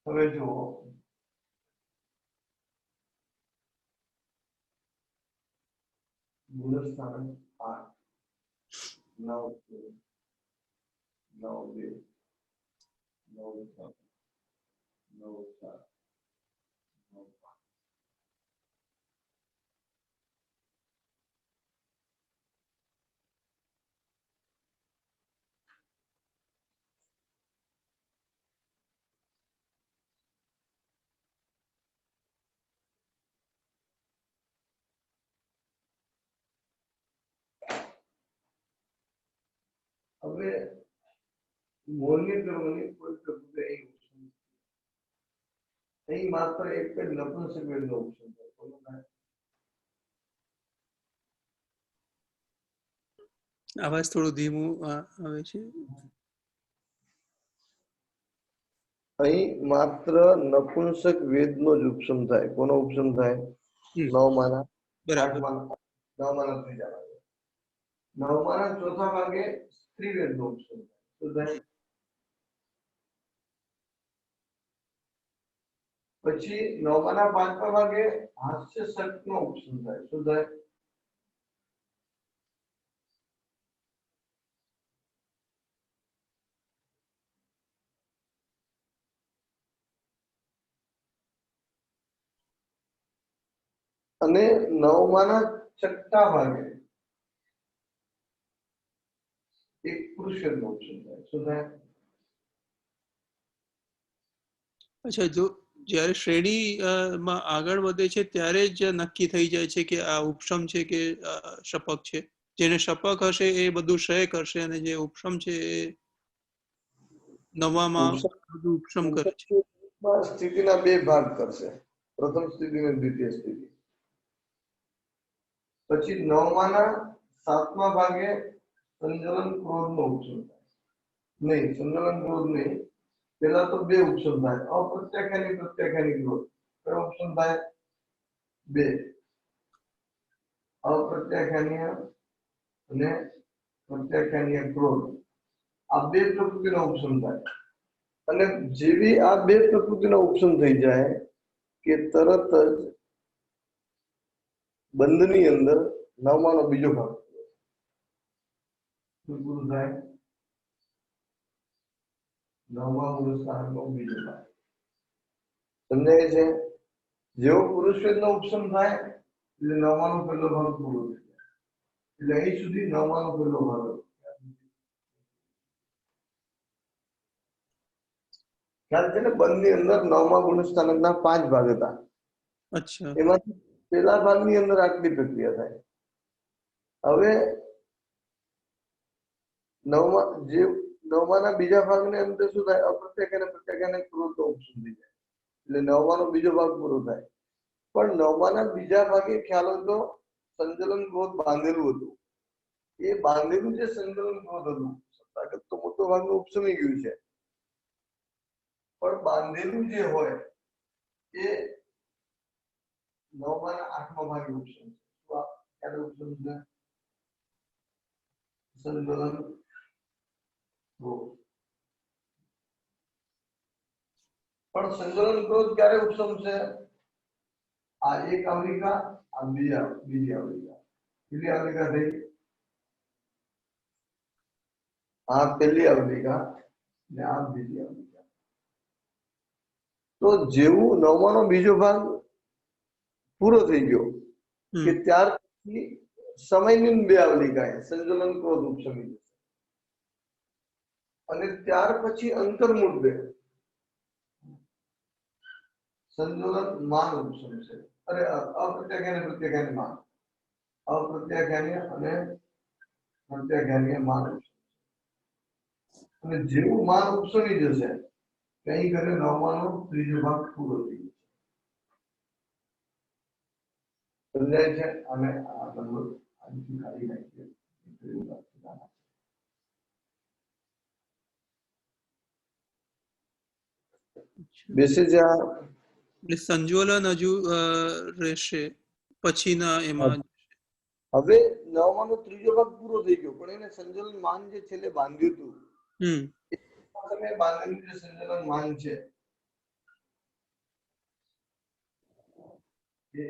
હવે જુઓ, ગુણસ્થાન 8, 9, 9, 2, 9, 7, 9, 4, 9, 5. હવે મોલની ક્રમની કોઈ પ્રભુત્વ અહીં ઓપ્શન નથી. અહીં માત્ર એક જ નપુંસક વેદનો ઓપ્શન છે. બોલો કાંઈ? અવાજ થોડું ધીમું આવે છે. અહીં માત્ર નપુંસક વેદનો જ ઉપસમ થાય. કોનો ઉપસમ થાય? નવમાના બરાબર. આઠમાના, નવમાના ત્રીજા ભાગે. નવમાના ચોથા ભાગે સ્ત્રી વેદનો ઉપસમ થાય. શું થાય? પછી નવમાના પાંચમા ભાગે હાસ્ય શક્તિનો ઉપસમ થાય. શું થાય? અને નવમાના છઠ્ઠા ભાગે એક પુરુષ વેદનો ઉપસમ થાય. શું થાય? અચ્છા, જો જ્યારે શ્રેણી માં આગળ વધે છે ત્યારે જ નક્કી થઈ જાય છે કે આ ઉપસમ છે કે શપક છે. જેને શપક હશે એ બધું ક્ષય કરશે અને જે ઉપસમ છે એ નવામાં બધું ઉપસમ કરે છે. સ્થિતિના બે ભાગ કરશે. પ્રથમ સ્થિતિ અને દ્વિતીય સ્થિતિ. પછી નવમાના સાતમા ભાગે સંજલન ક્રોધનો ઉપસમ થાય. નહીં, સંજલન ક્રોધ નહીં. પેલા તો બે ઉપસમ થાય. અપ્રત્યાખ્યાની પ્રત્યાખ્યાની ક્રોધ. કયો ઉપસમ થાય? બે. અપ્રત્યાખ્યાનીય અને પ્રત્યાખ્યાનીય ક્રોધ. આ બે પ્રકૃતિનો ઉપસમ થાય. અને જેવી આ બે પ્રકૃતિનો ઉપસમ થઈ જાય કે તરત જ બંધની અંદર નવમાનો બીજો ભાગ પૂરું થાય. નવમા પુરુષાર્થનો બીજો ભાગ સમજાય છે? જેવો પુરુષ વેદનો ઉપસમ થાય એટલે નવમાનો પહેલો ભાગ પૂરો થઈ જાય. એટલે અહીં સુધી નવમાનો પહેલો ભાગ હતો. ખ્યાલ છે ને? બંધની અંદર નવમા ગુણસ્થાનકના 5 ભાગ હતા. અચ્છા. એમાંથી પેલા ભાગની અંદર આટલી પ્રક્રિયા થાય. હવે નવમાના બીજા ભાગની અંદર શું થાય? અપ્રત્યાખ્યાન અને પ્રત્યાખ્યાન ક્રોધનો ઉપસમ થઈ જાય. એટલે નવમાનો બીજો ભાગ પૂરો થાય. પણ નવમાના બીજા ભાગે ખ્યાલ હોય તો સંજલન ક્રોધ બાંધેલું હતું. એ બાંધેલું જે સંજલન ક્રોધ હતું, સત્તાગત તો મોટો ભાગનું ઉપસમી ગયું છે. પણ બાંધેલું જે હોય એ 9 ના 8મા ભાગે ઉપસમ છે. તો આ ક્યારે ઉપસમ છે? સંકલન ક્રોધ. પણ સંકલન ક્રોધ ક્યારે ઉપસમ છે? આ એક આવલિકા, આ બીજી આવલિકા. કેટલી આવલિકા થઈ? આ પહેલી આવલિકા ને આ બીજી આવલિકા. તો જેવું 9નો બીજો ભાગ પૂરો થઈ ગયો કે ત્યાર પછી સમયની 2 આવલિકા સંકલન ક્રોધ ઉપસમી જશે. અને ત્યાર પછી અંતર્મુખ 2 સંકલન માન ઉપસમશે. અરે અપ્રત્યાખ્યાન પ્રત્યાખ્યાન માન, અપ્રત્યાખ્યાન અને પ્રત્યાખ્યાન માન ઉપસમશે. અને જેવું માન ઉપસમી જશે કઈ કરે 9નો ત્રીજો ભાગ પૂરો થઈ જશે. સમજાય છે? અને આ નંબર અહીંથી કાઢી નાખીએ. બેસે જ્યાં એટલે સંજોલન હજુ રહેશે પછીના એમાં. હવે 9નો ત્રીજો ભાગ પૂરો થઈ ગયો પણ એને સંજોલન માન જે છેલ્લે બાંધ્યું હતું તમે બાંધેલું જે સંજોલન માન છે એ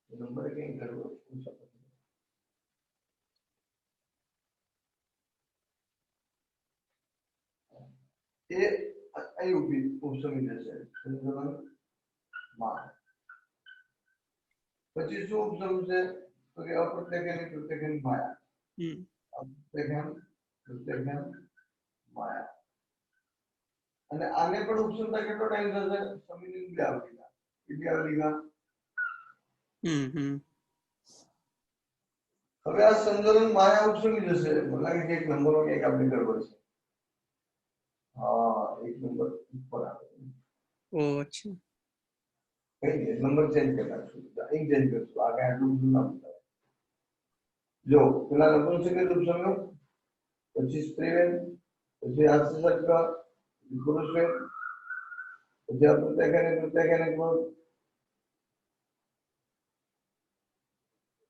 નંબર કઈ કરવો એ અહીં ઉપસમી જશે સંજોલન માન. પછી શું ઉપસમશે? તો કે અપ્રત્યાખ્યાન પ્રત્યાખ્યાન માયા. પ્રત્યાખ્યાન માયા. અને આને પણ ઉપસમતા કેટલો ટાઈમ થશે? સમીની 2 આવલિકા. કેટલી આવલિકા? હવે આ સંકલન માયા ઉપસમી જશે. મને લાગે છે એક નંબરનો એક આપણે ગડબડ છે. હા, એક નંબર ઉપર આવે. ઓ અચ્છા. કઈ નહીં, નંબર ચેન્જ કરી નાખશું. અહીં ચેન્જ કરશું. આ કઈ આટલું બધું ના બતાવે. જો પેલા નપુંસક ઉપસમ્યો, પછી સ્ત્રીલિંગ, પછી આશ્રિતક, પુરુષલિંગ, પછી અપ્રત્યાખ્યાન ક્રોધ.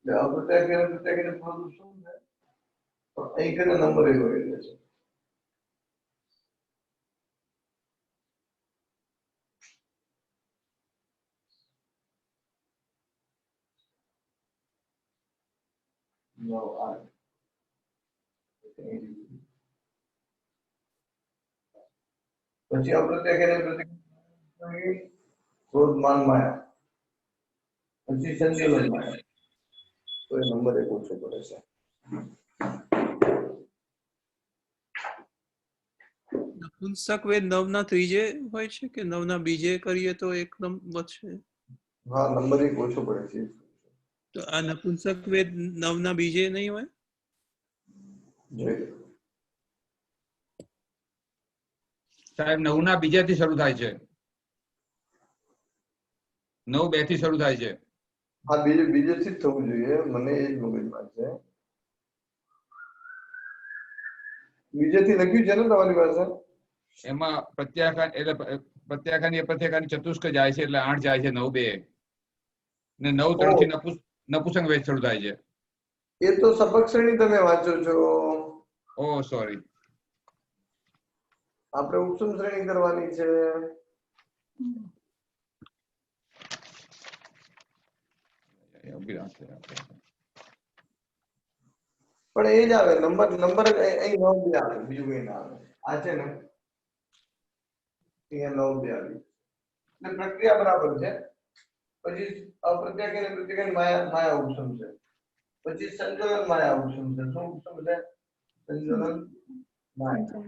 અપ્રત્યાખ્યાન ક્રોધ શું છે? અહીં કને નંબર એવો એટલે છે. No, પછી અપ્રત્યાખ્યાન ક્રોધ માન માયા, પછી સંજોલન માયા. તો એ નંબર એક ઓછો પડે છે. નપુંસક વેદ 9ના ત્રીજે હોય છે કે 9ના બીજે કરીએ તો એકદમ વધશે? હા, નંબર એક ઓછો પડે છે. તો આ નપુંસક વેદ 9ના બીજે નહીં હોય? સાહેબ 9ના બીજાથી શરૂ થાય છે. 9 2 થી શરૂ થાય છે. હા, બીજેથી જ થવું જોઈએ. મને એ જ મગજમાં છે. બીજેથી લખ્યું છે ને તમારી પાસે? એમાં પ્રત્યાખ્યાન એટલે પ્રત્યાખ્યાન અપ્રત્યાખ્યાન ચતુષ્ક જાય છે એટલે 8 જાય છે 9 2 ને 9 3 થી નપુંસક વેદ શરૂ થાય છે. એ તો સપક શ્રેણી તમે વાંચો છો. ઓ સોરી, આપણે ઉપસમ શ્રેણી કરવાની છે. પણ એ જ આવે નંબર અહીં 9 2 આવે, બીજું કઈ ના આવે. આ છે ને અહીંયા 9 2 આવી એટલે પ્રક્રિયા બરાબર છે. પછી અપ્રત્યાખ્યાન પ્રત્યાખ્યાન માયા ઉપસમ છે. પછી સંકલન માયા ઉપસમ છે. શું ઉપસમ છે? સંકલન માયા.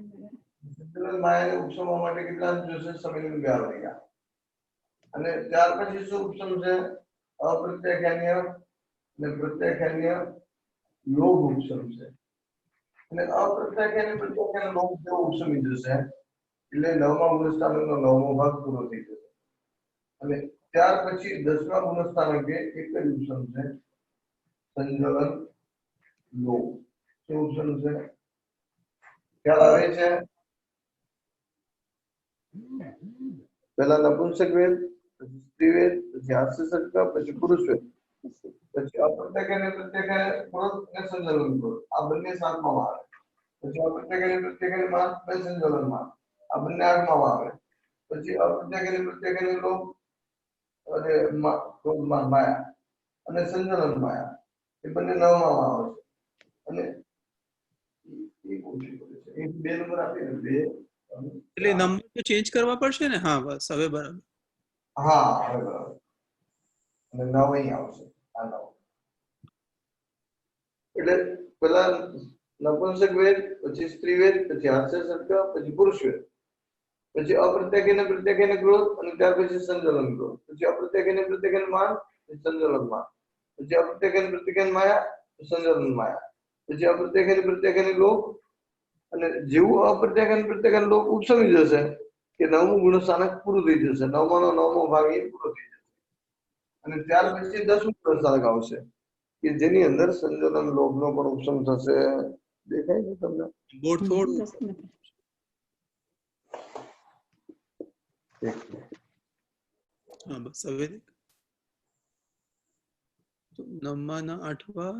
સંકલન માયાને ઉપસમવા માટે કેટલા જોશે? સમયની 2 આવલિકા. અને ત્યાર પછી શું ઉપસમ છે? અપ્રત્યાખ્યાન્ય અને પ્રત્યાખ્યાન્ય લોભ ઉપસમ છે. અને અપ્રત્યાખ્યાન પ્રત્યાખ્યાન લોભ જેવો ઉપસમી જશે એટલે 9મા ગુણસ્થાનકનો 9મો ભાગ પૂરો થઈ જશે. અને ત્યાર પછી 10મા ગુણસ્થાનકે એક જ ઉપસમ છે, સંકલન લોભ. શું ઉપસમ છે? ખ્યાલ આવે છે? પેલા નપુંસક વેદ, પછી સ્ત્રી વેદ, પછી હાસ્ય સર્ગ, પછી પુરુષ વેદ, પછી અપ્રત્યક અને પ્રત્યક ક્રોધ અને સંજલન ક્રોધ, આ બંને સાતમામાં આવે. પછી અપ્રત્યક અને પ્રત્યક માન અને સંજલન માન, આ બંને આઠમામાં આવે. પછી અપ્રત્યક અને પ્રત્યક લોભ અને ક્રોધ માન માયા અને સંજલન માયા, એ બંને નવમામાં આવે છે. અને એ ઓછી પડે છે. એ 2 નંબર આપીએ ને 2 એટલે નંબર તો ચેન્જ કરવા પડશે ને? હા, બસ હવે બરાબર. હા, હવે બરાબર. અને 9 અહીં આવશે. આ 9 એટલે પેલા નપુંસક વેદ, પછી સ્ત્રી વેદ, પછી હાસ્ય સર્ગ, પછી પુરુષ વેદ, પછી અપ્રત્યક અને પ્રત્યક ક્રોધ, અને ત્યાર પછી સંજલન ક્રોધ, પછી અપ્રત્યક અને પ્રત્યક માન, સંજલન માન, પછી અપ્રત્યક અને પ્રત્યક માયા, સંજલન માયા, પછી અપ્રત્યક અને પ્રત્યક લોભ, અને જેવું અપ્રત્યક અને પ્રત્યક લોભ ઉપસમી જશે કે 9મું ગુણ સ્થાનક પૂરું થઈ જશે. 9માનો 9મો ભાગ એ પૂરો થઈ જશે. અને ત્યાર પછી 10મું ગુણ સ્થાનક આવશે કે જેની અંદર સંજલન લોભનો પણ ઉપશમ થશે. દેખાય છે તમને? બોર્ડ થોડું હા, બસ હવે તો 9માના 8મા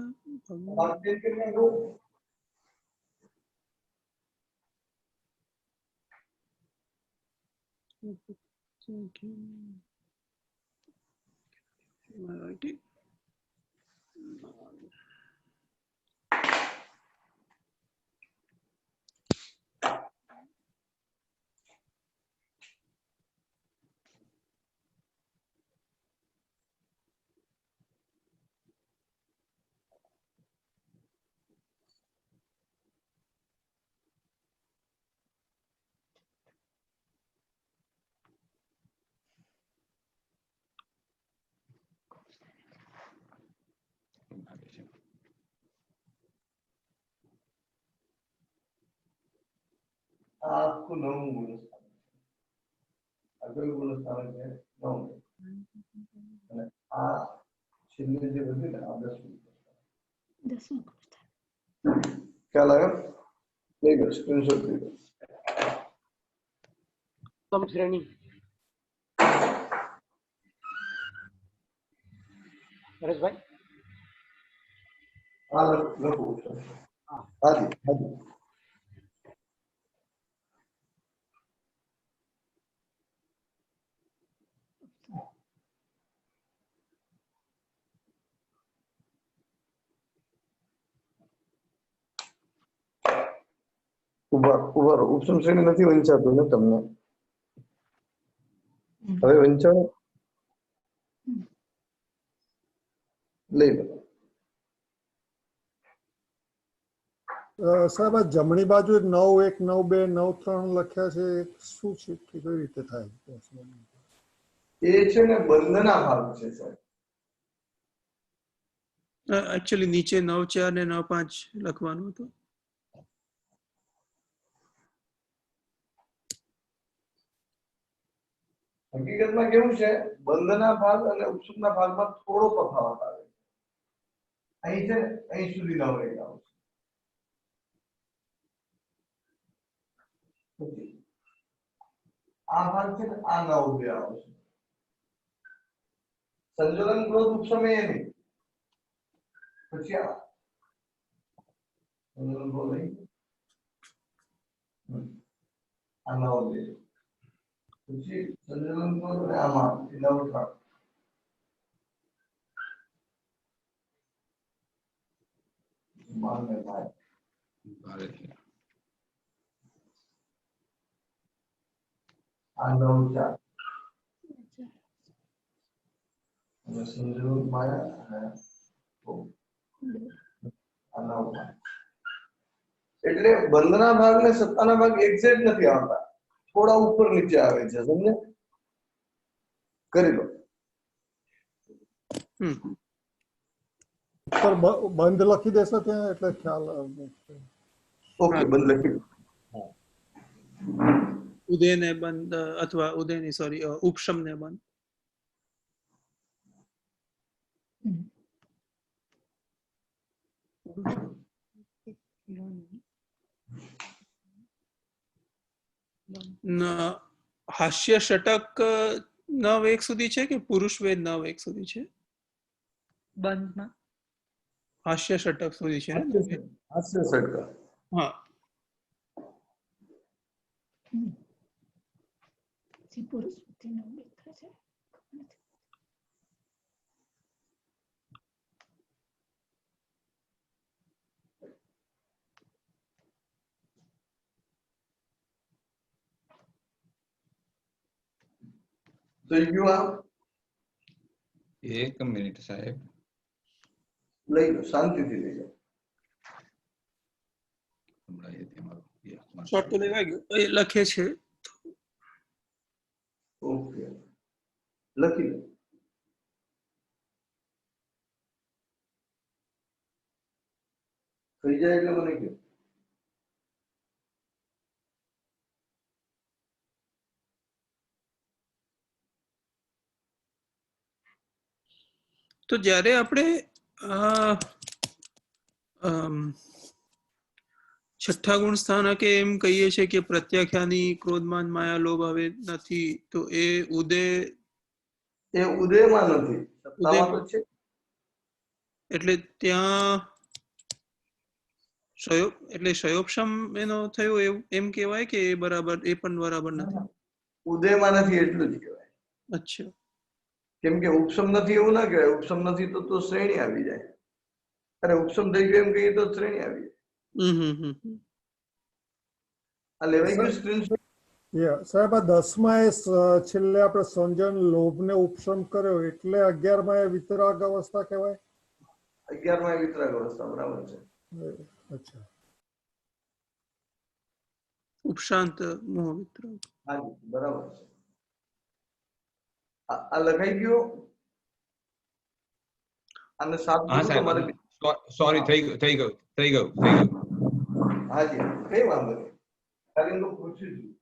આ આખું 9મું ગુણ સ્થાનક છે. આગળ ગુણ સ્થાનક છે 9. અને આ છેલ્લે જે બધું ને આ 10મું. ખ્યાલ આવ્યો? લઈ ગયો સ્ક્રીનશોટ લઈ ગયો. શ્રેણી નરેશભાઈ આ લખવું છે. હાજી હાજી. ઉભા ઉપસમ શ્રેણી નથી વંચાતું ને તમને? હવે વંચાણ લઈ લો. સાહેબ આ જમણી બાજુ 9 1 9 2 9 3 લખ્યા છે એ શું છે? કેવી રીતે થાય? એ છે ને બંધના ભાગ છે સાહેબ. એકચ્યુઅલી નીચે 9 4 ને 9 5 લખવાનું હતું. હકીકતમાં કેવું છે, બંધના ભાગ અને ઉપસુમના ભાગમાં થોડો તફાવત આવે છે. અહીં છે ને અહીં સુધી નવરેખ આવશે. પછી આ ભાગ છે ને આ 9 2 આવશે. સંજલન ક્રોધ ઉપસમે નહીં. પછી આ સંજલન ક્રોધ નહીં. આ 9 2. પછી સંજલન ક્રોધ અને આમાં 9 3. માનને ભાઈ આ 9 4. અને સંજલન માયા અને આ 9 5. એટલે બંધના ભાગ ને સત્તાના ભાગ એક્ઝેક્ટ નથી આવતા, થોડા ઉપર નીચે આવે છે. સમજે? કરી લો. ઉપર બંધ લખી દેશો ત્યાં એટલે ખ્યાલ આવે. ઓકે, બંધ લખી લો. ઉદયને બંધ અથવા ઉદયની સોરી ઉપશમને બંધ. હાસ્ય ષટક 9-1 સુધી છે કે પુરુષ વેદ 9-1 સુધી છે? બંધમાં હાસ્ય ષટક સુધી છે ને? હાસ્ય ષટક. હા, થઈ ગયું આ? એક મિનિટ સાહેબ. લઈ લો, શાંતિથી લઈ લો. હમણાં એ તમારું શોર્ટ તો લેવાઈ ગયું. એ લખે છે ઓકે, લખી લો. થઈ જાય એટલે મને કહો. તો જ્યારે આપણે છઠ્ઠા ગુણ સ્થાનકે એમ કહીએ છીએ કે પ્રત્યાખ્યાની ક્રોધમાન માયા લોભ હવે નથી, તો એ ઉદય એ ઉદયમાં નથી, સત્તામાં તો છે. એટલે ત્યાં શયોપશમ એનો થયો એવું એમ કહેવાય કે એ બરાબર, એ પણ બરાબર નથી? ઉદયમાં નથી એટલું જ કહેવાય. અચ્છા, કેમ કે ઉપસમ નથી એવું ના કહેવાય. ઉપસમ નથી તો શ્રેણી આવી જાય. અરે ઉપસમ થઈ ગયું એમ કહીએ તો શ્રેણી આવી જાય. આ લેવાઈ ગયું સ્ક્રીન. સાહેબ આ 10માં એ છેલ્લે આપણે સંજન લોભને ઉપશમ કર્યો એટલે 11માં એ વિતરાગ અવસ્થા કહેવાય. 11માં વિતરાગ અવસ્થા બરાબર છે. અચ્છા, ઉપશાંત મોહ વિતરાગ. હા બરાબર છે. આ લખાઈ ગયો. અને સાત હા ગુણ સાહેબ, તમારે. સોરી, થઈ ગયું. હાજી, કઈ વાંધો નહીં. ખાલી તો પૂછ્યું છું.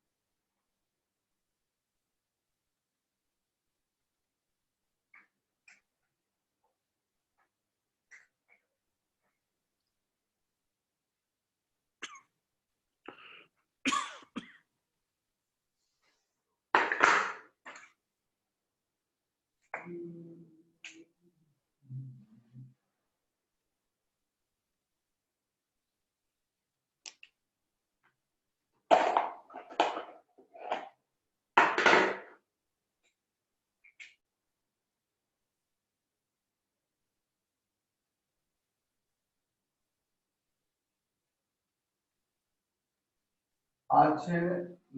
આ છે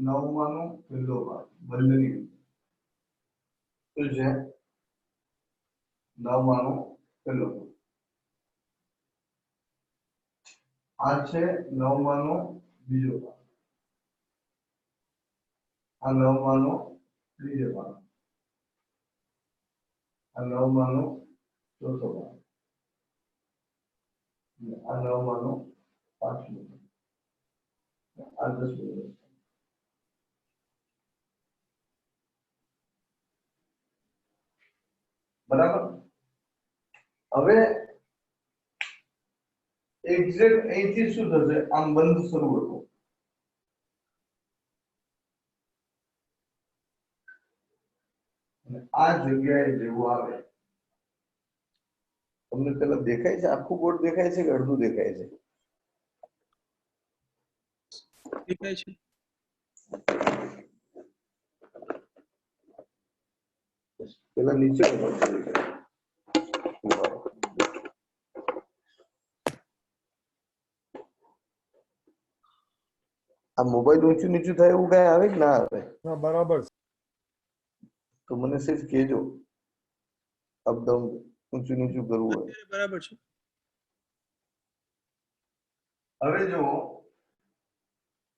9માંનો પહેલો ભાગ, બંધની. શું છે? 9માંનો પહેલો ભાગ. આ છે 9માંનો બીજો ભાગ. આ 9માંનો ત્રીજો ભાગ. આ 9માંનો ચોથો ભાગ. આ 9માંનો પાંચમો ભાગ. આ 10મો ભાગ. બરાબર. હવે એક્ઝેક્ટ અહીંથી શું થશે? આમ બંધ શરૂ હતું. અને આ જગ્યાએ જેવું આવે, તમને પેલા દેખાય છે? આખું બોર્ડ દેખાય છે કે અડધું દેખાય છે? દેખાય છે. પેલા નીચે આ મોબાઈલ ઊંચું નીચું થાય એવું કઈ આવે કે ના આવે? ના બરાબર છે. તો મને સેજ કહેજો. અપડાઉન ઊંચું નીચું કરવું હોય. બરાબર છે. હવે જો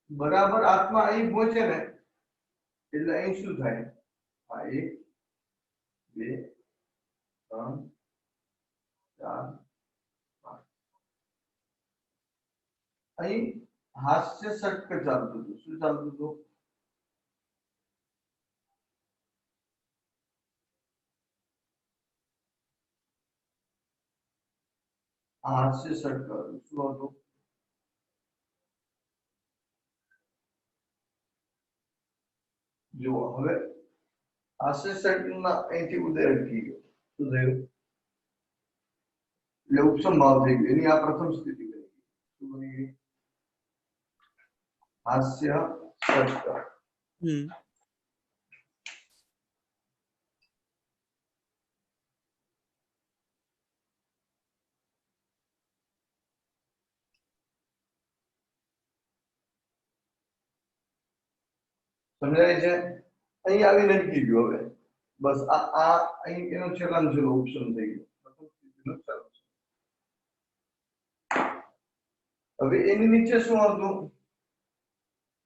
બરાબર આત્મા અહીં પહોંચે ને એટલે અહીં શું થાય? આ 1 2 3 4 5. અહીં હાસ્ય ષટક ચાલતું હતું. શું ચાલતું હતું? આ હાસ્ય ષટક હતું. શું હતું? જુઓ હવે આશ્રય સર્કલના અહીંથી ઉદય અટકી ગયો. શું થયું? એટલે ઉપસમ ભાવ થઈ ગયો. એની આ પ્રથમ સ્થિતિ બની ગઈ. શું બની ગઈ? હાસ્ય સર્કલ. હમ સમજાય છે? અહીં આવીને અટકી ગયો. હવે બસ આ અહીં એનો છેલ્લામાં છેલ્લો ઉપસમ થઈ ગયો. પ્રથમ સ્થિતિનો છેલ્લો. હવે એની નીચે શું હતું?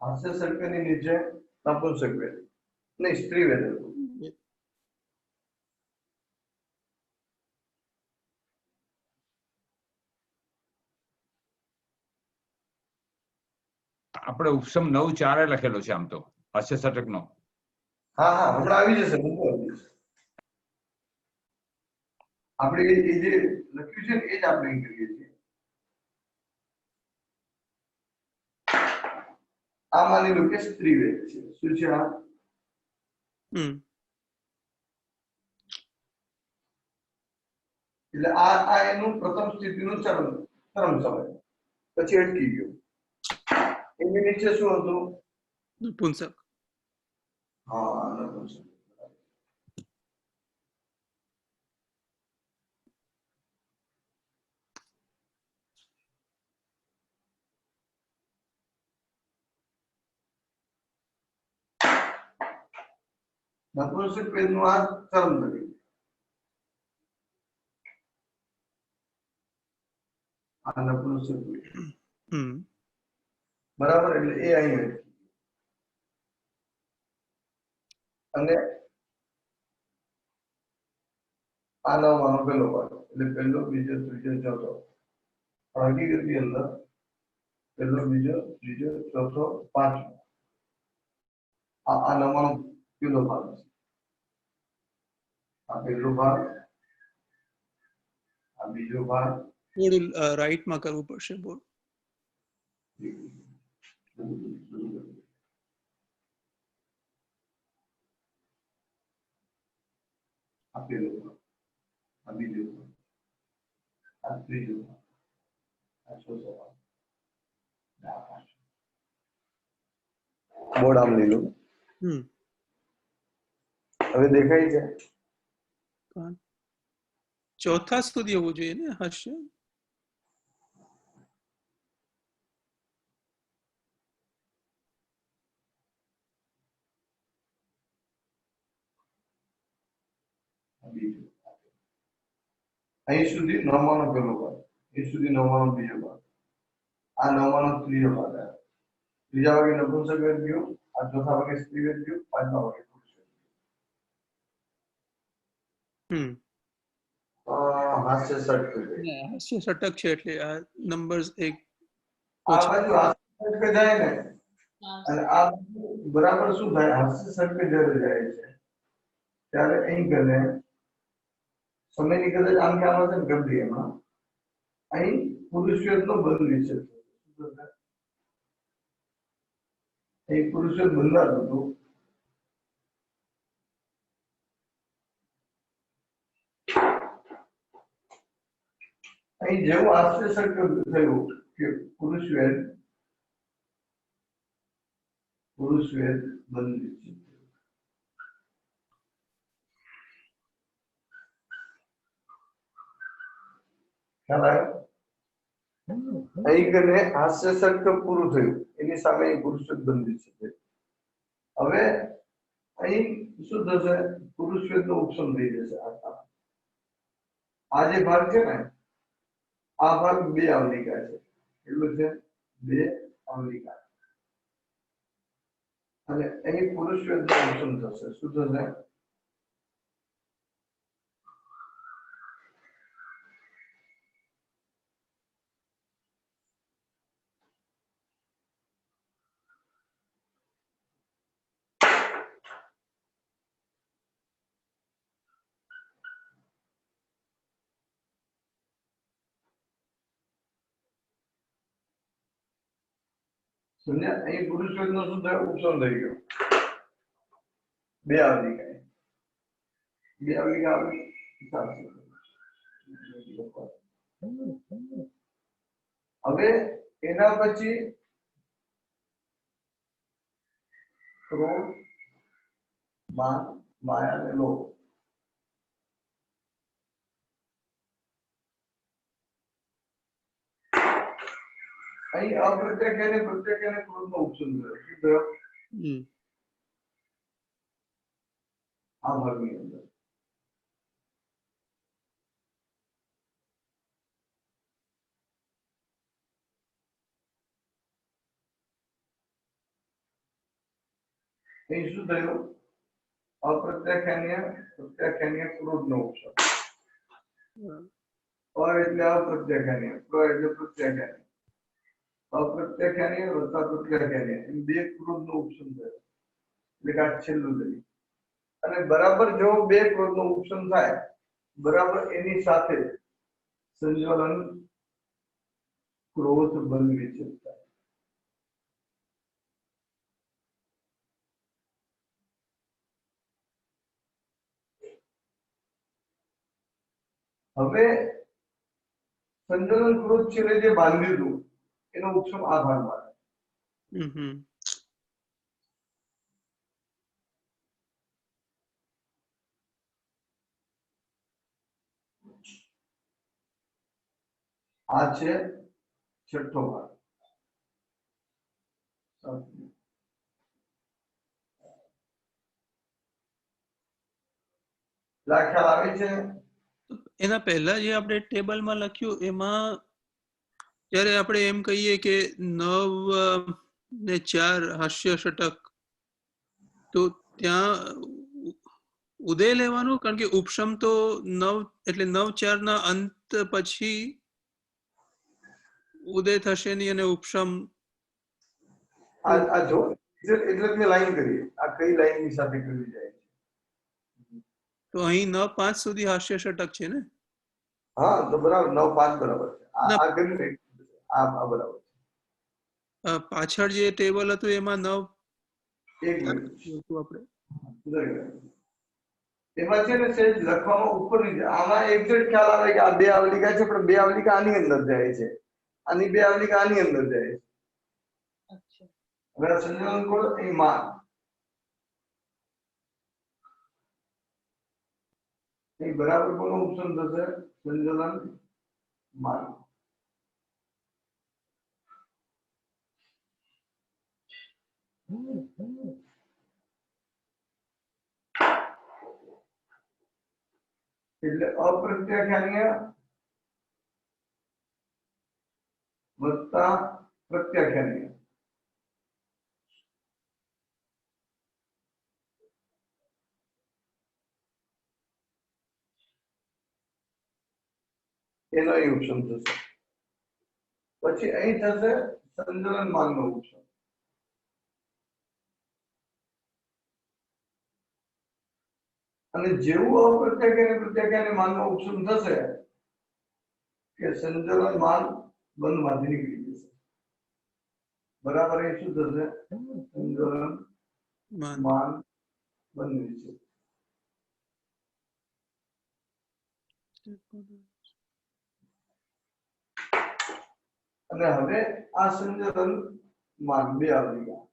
હાસ્ય સર્કલની નીચે નપુંસક વેદ નહીં, સ્ત્રી વેદ હતું. આપણે ઉપસમ 9-4 લખેલો છે આમ તો હાસ્ય ષટકનો. હા હા, હમણાં આવી જશે. મૂકો આવી જશે. આપણે એ જે લખ્યું છે ને એ જ આપણે અહીં કરીએ છીએ. આ માની લો કે સ્ત્રી વેદ છે. શું છે આ? હમ એટલે આ એનું પ્રથમ સ્થિતિનું ચરમ સમય. પછી અટકી ગયું. એની નીચે શું હતું? નપુંસક. હા, નપુંસક. નપુંસક વેદનું આ ચરમ કર્યું. આ નપુંસક વેદ. હમ બરાબર, એટલે એ અહીં અટકી. અને આ નવમાંનો પહેલો પાડો એટલે પહેલો, બીજો, ત્રીજો, ચોથો. હકીકતની અંદર પહેલો, બીજો, ત્રીજો, ચોથો, પાંચમો. આ નવમાંનો પહેલો ભાગ છે. આ પહેલો ભાગ, આ બીજો ભાગ. થોડું રાઈટમાં કરવું પડશે બોલ. આ પહેલો ભાગ, આ બીજો ભાગ, આ ત્રીજો ભાગ, આ ચોથો ભાગ, આ પાંચમો. બોર્ડ આમ લીલું. હમ હવે દેખાય છે? ચોથા સુધી હોવું જોઈએ ને હાસ્ય. બીજો. અહીં સુધી નવમાંનો પહેલો ભાગ, અહીં સુધી નવમાંનો બીજો ભાગ, આ નવમાંનો ત્રીજો ભાગ આવ્યો. ત્રીજા ભાગે નપુંસક વેદ ગયો, આ ચોથા ભાગે સ્ત્રી વેદ ગયો, પાંચમા ભાગે પુરુષ વેદ હમ ગયો. હાસ્ય સર્કલ. હાસ્ય ષટક છે એટલે આ નંબર્સ એક આ બાજુ હાસ્ય સર્કલ જાય ને, અને આ બાજુ બરાબર શું થાય? હાસ્ય સર્કલ જ્યારે જાય છે ત્યારે અહીં કને સમયની કદાચ આમ કે આમ હશે ને ગમતી એમાં અહીં પુરુષ વેદનો બંધ વિશે છે. અહીં પુરુષ વેદ બંધાતું હતું. અહીં જેવું હાસ્ય સર્કલ થયું કે પુરુષ વેદ બંધ વિશે. ખ્યાલ આવ્યો? અહીં કને હાસ્ય સર્કલ પૂરું થયું, એની સામે અહીં પુરુષ વેદ બંધ છે. હવે અહીં શું થશે? પુરુષ વેદનો ઉપસમ થઈ જશે. આ જે ભાગ છે ને, આ ભાગ બે અવલિકા છે. એટલું છે? બે અવલિકા. અને અહીં પુરુષ વેદનો ઉપસમ થશે. શું થશે? સમજ્યા? અહીં પુરુષ વેદનો શું થયો? ઉપસમ થઈ ગયો. બે આવલિકા આપણે ચાલશે. હવે એના પછી ક્રોધ, માન, માયા અને લોભ. અહીં અપ્રત્યક્ષ અને પ્રત્યક્ષ અને ક્રોધનો ઉપસમ થયો. શું થયો? આ ભાગની અંદર અહીં શું થયું? અપ્રત્યાખ્યાનીય પ્રત્યાખ્યાનીય ક્રોધનો ઉપસમ. એટલે અપ્રત્યાખ્યાનીય, એટલે પ્રત્યાખ્યાનીય. અપ્રત્યાખ્યાનીય વત્તા પ્રત્યાખ્યાનીય એમ બે ક્રોધનો ઉપસમ થયો. એટલે કે આ છેલ્લું થયું. અને બરાબર જો બે ક્રોધનો ઉપસમ થાય, બરાબર એની સાથે સંજ્વલન ક્રોધ બંધ વિચિત થાય. હવે સંજ્વલન ક્રોધ છેલ્લે જે બાંધ્યું હતું એનો ઉપસમ આ ભાગમાં. આ છે છઠ્ઠો ભાગ. ખ્યાલ આવે છે? એના પહેલા જે આપણે ટેબલમાં લખ્યું એમાં જ્યારે આપણે એમ કહીએ કે 9 ને 4 હાસ્ય ષટક, તો ત્યાં ઉદય લેવાનું, કારણ કે ઉપશમ તો 9 એટલે 9 4 ના અંત પછી ઉદય થશે નહીં અને ઉપશમ. આ જો એટલે મેં લાઈન કરી, આ કઈ લાઈનની સાથે કરી જાય છે. તો અહીં 9 5 સુધી હાસ્ય ષટક છે ને? હા, તો બરાબર 9 5 બરાબર છે. આ કર્યું ને, આ બરાબર છે. પાછળ જે ટેબલ હતું એમાં 9 એક મિનિટ હતું આપણે. એમાં છે ને સેજ લખવામાં ઉપર નીચે, આમાં એક્ઝેક્ટ ખ્યાલ આવે કે આ બે આવલિકા છે, પણ બે આવલિકા આની અંદર જાય છે, આની બે આવલિકા આની અંદર જાય છે. હવે આ સંજ્ઞાન કોણ? અહીં માન. અહીં બરાબર કોનો ઉપસમ થશે? સંજ્ઞાન માન. એટલે અપ્રત્યાખ્યાનીય વત્તા પ્રત્યાખ્યાનીય. એનો અહીં ઉપસમ થશે. પછી અહીં થશે સંજ્ઞાન માનનો ઉપસમ. અને જેવું અપ્રત્યાખ્યાની પ્રત્યાખ્યાની માનનો ઉપસમ થશે કે સંજ્ઞાન માન બંધમાંથી નીકળી જશે. બરાબર એ શું થશે? સંજ્ઞાન માન બંધ છે. અને હવે આ સંજ્ઞાન માન બે આવી ગયા.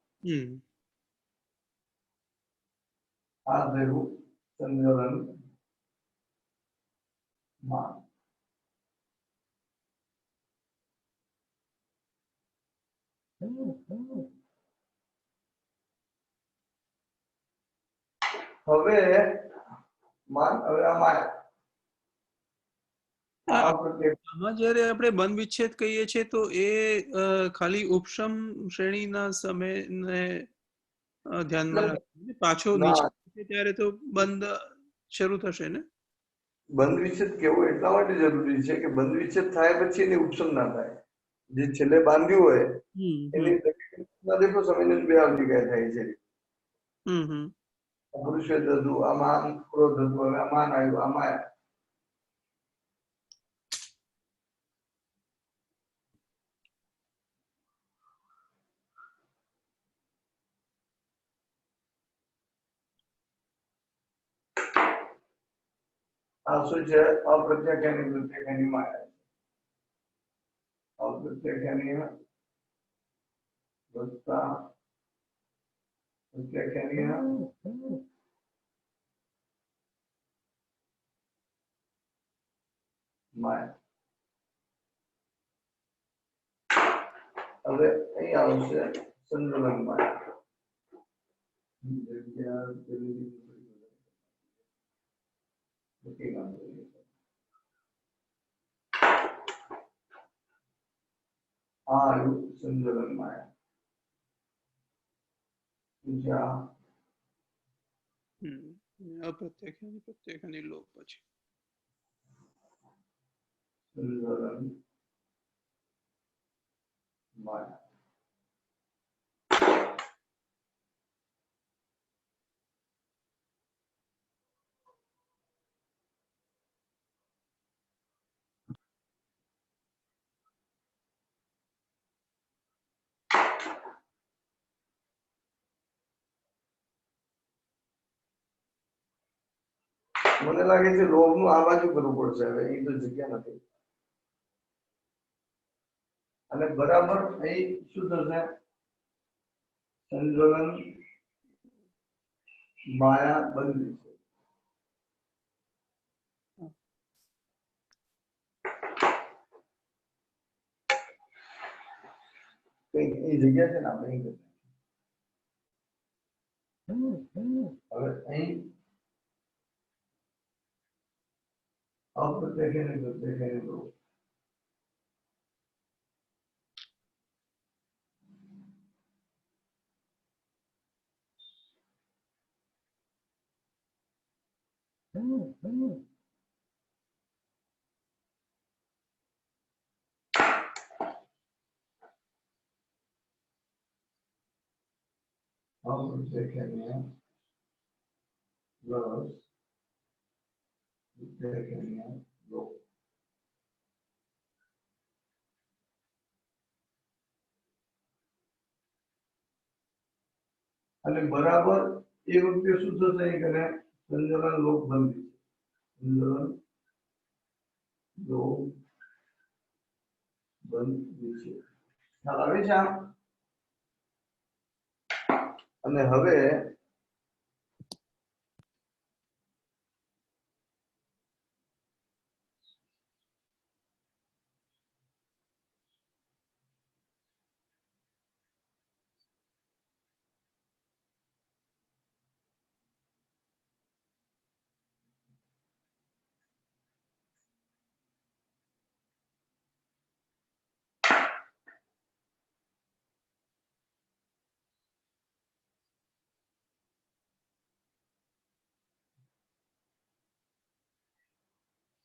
આ થયું સંજ્ઞાન માન. હવે માન, હવે આ માયા. આમાં જ્યારે આપણે બંધ વિચ્છેદ કહીએ છીએ તો એ ખાલી ઉપશમ શ્રેણીના સમયને ધ્યાનમાં રાખીને પાછો નીચે ત્યારે તો બંધ શરૂ થશે ને? બંધ વિચ્છેદ કેવો એટલા માટે જરૂરી છે કે બંધ વિચ્છેદ થાય પછી એની ઉપસમ ના થાય. જે છેલ્લે બાંધ્યું હોય એની દેખો સમયને બે આવલિકા થાય છે. પુરુષવેદ હતું, આ માન ક્રોધ હતું, હવે આ માન આવ્યું, આ માયા. આ શું છે? અપ્રત્યાખ્યાની પ્રત્યાખ્યાની માયા છે. અપ્રત્યાખ્યાની વત્તા પ્રત્યાખ્યાની માયા. હવે અહીં આવશે સંતુલન માયા. આ આવ્યું સંતુલન માયા. બીજા અપ્રત્યાખ્યાની લોપ પછી સંતુલન માયા. મને લાગે છે લોભ નું આ બાજુ કરવું પડશે. હવે એ તો જગ્યા નથી. અને બરાબર અહીં શું થશે? સંતુલન માયા બંધી છે. કઈ એ જગ્યા છે ને આપણે અહીં કરીએ. હવે અહીં અપ્રત્યાખ્યાની પ્રત્યાખ્યાની લોપ. અપ્રત્યાખ્યાની પ્લસ પ્રત્યાખ્યાની લોપ. અને બરાબર એ વખતે શું થશે? એને સંતુલન લોપ બંધી છે. સંતુલન લોપ બંધી છે. ખ્યાલ આવે છે? અને હવે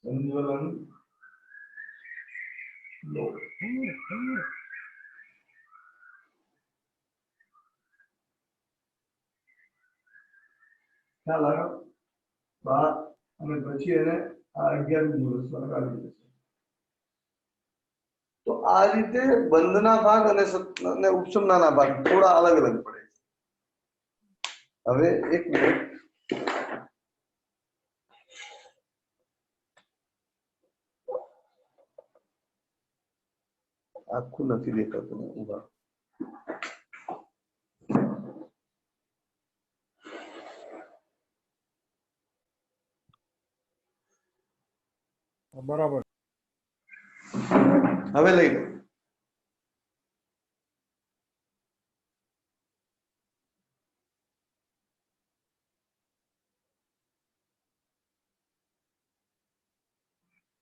સંતુલન લોપ. ખ્યાલ આવ્યો? 12 અને પછી એને આ 11 મુહૂર્ત લગાવી દેશે. તો આ રીતે બંધના ભાગ અને ઉપશમના ભાગ થોડા અલગ અલગ પડે છે. હવે એક મિનિટ. આખું નથી દેખાતું ને ઉભા. બરાબર. હવે લઈ લો.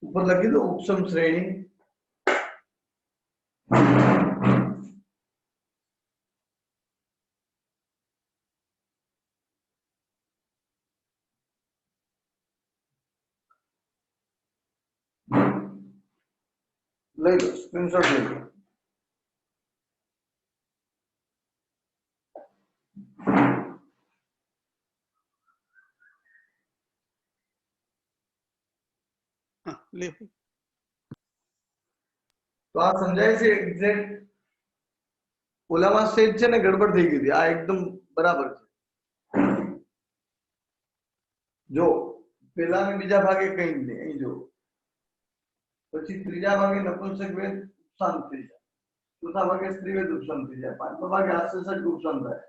ઉપર લખી દો ઉપસમ શ્રેણી. લઈ લો, સ્ક્રીનશોટ લઈ લો. લે તો આ સમજાય છે એક્ઝેક્ટ. ઓલામાં સેજ છે ને ગડબડ થઈ ગઈ હતી. આ એકદમ બરાબર છે. જો પેલા ને બીજા ભાગે કઈ જ નહીં, અહીં જો પછી ત્રીજા ભાગે નપુંસક વેદ ઉપશાંત થઈ જાય, ચોથા ભાગે સ્ત્રી વેદ ઉપશાંત થઈ જાય, પાંચમા ભાગે હાસ્યસઠ ઉપશાંત થાય.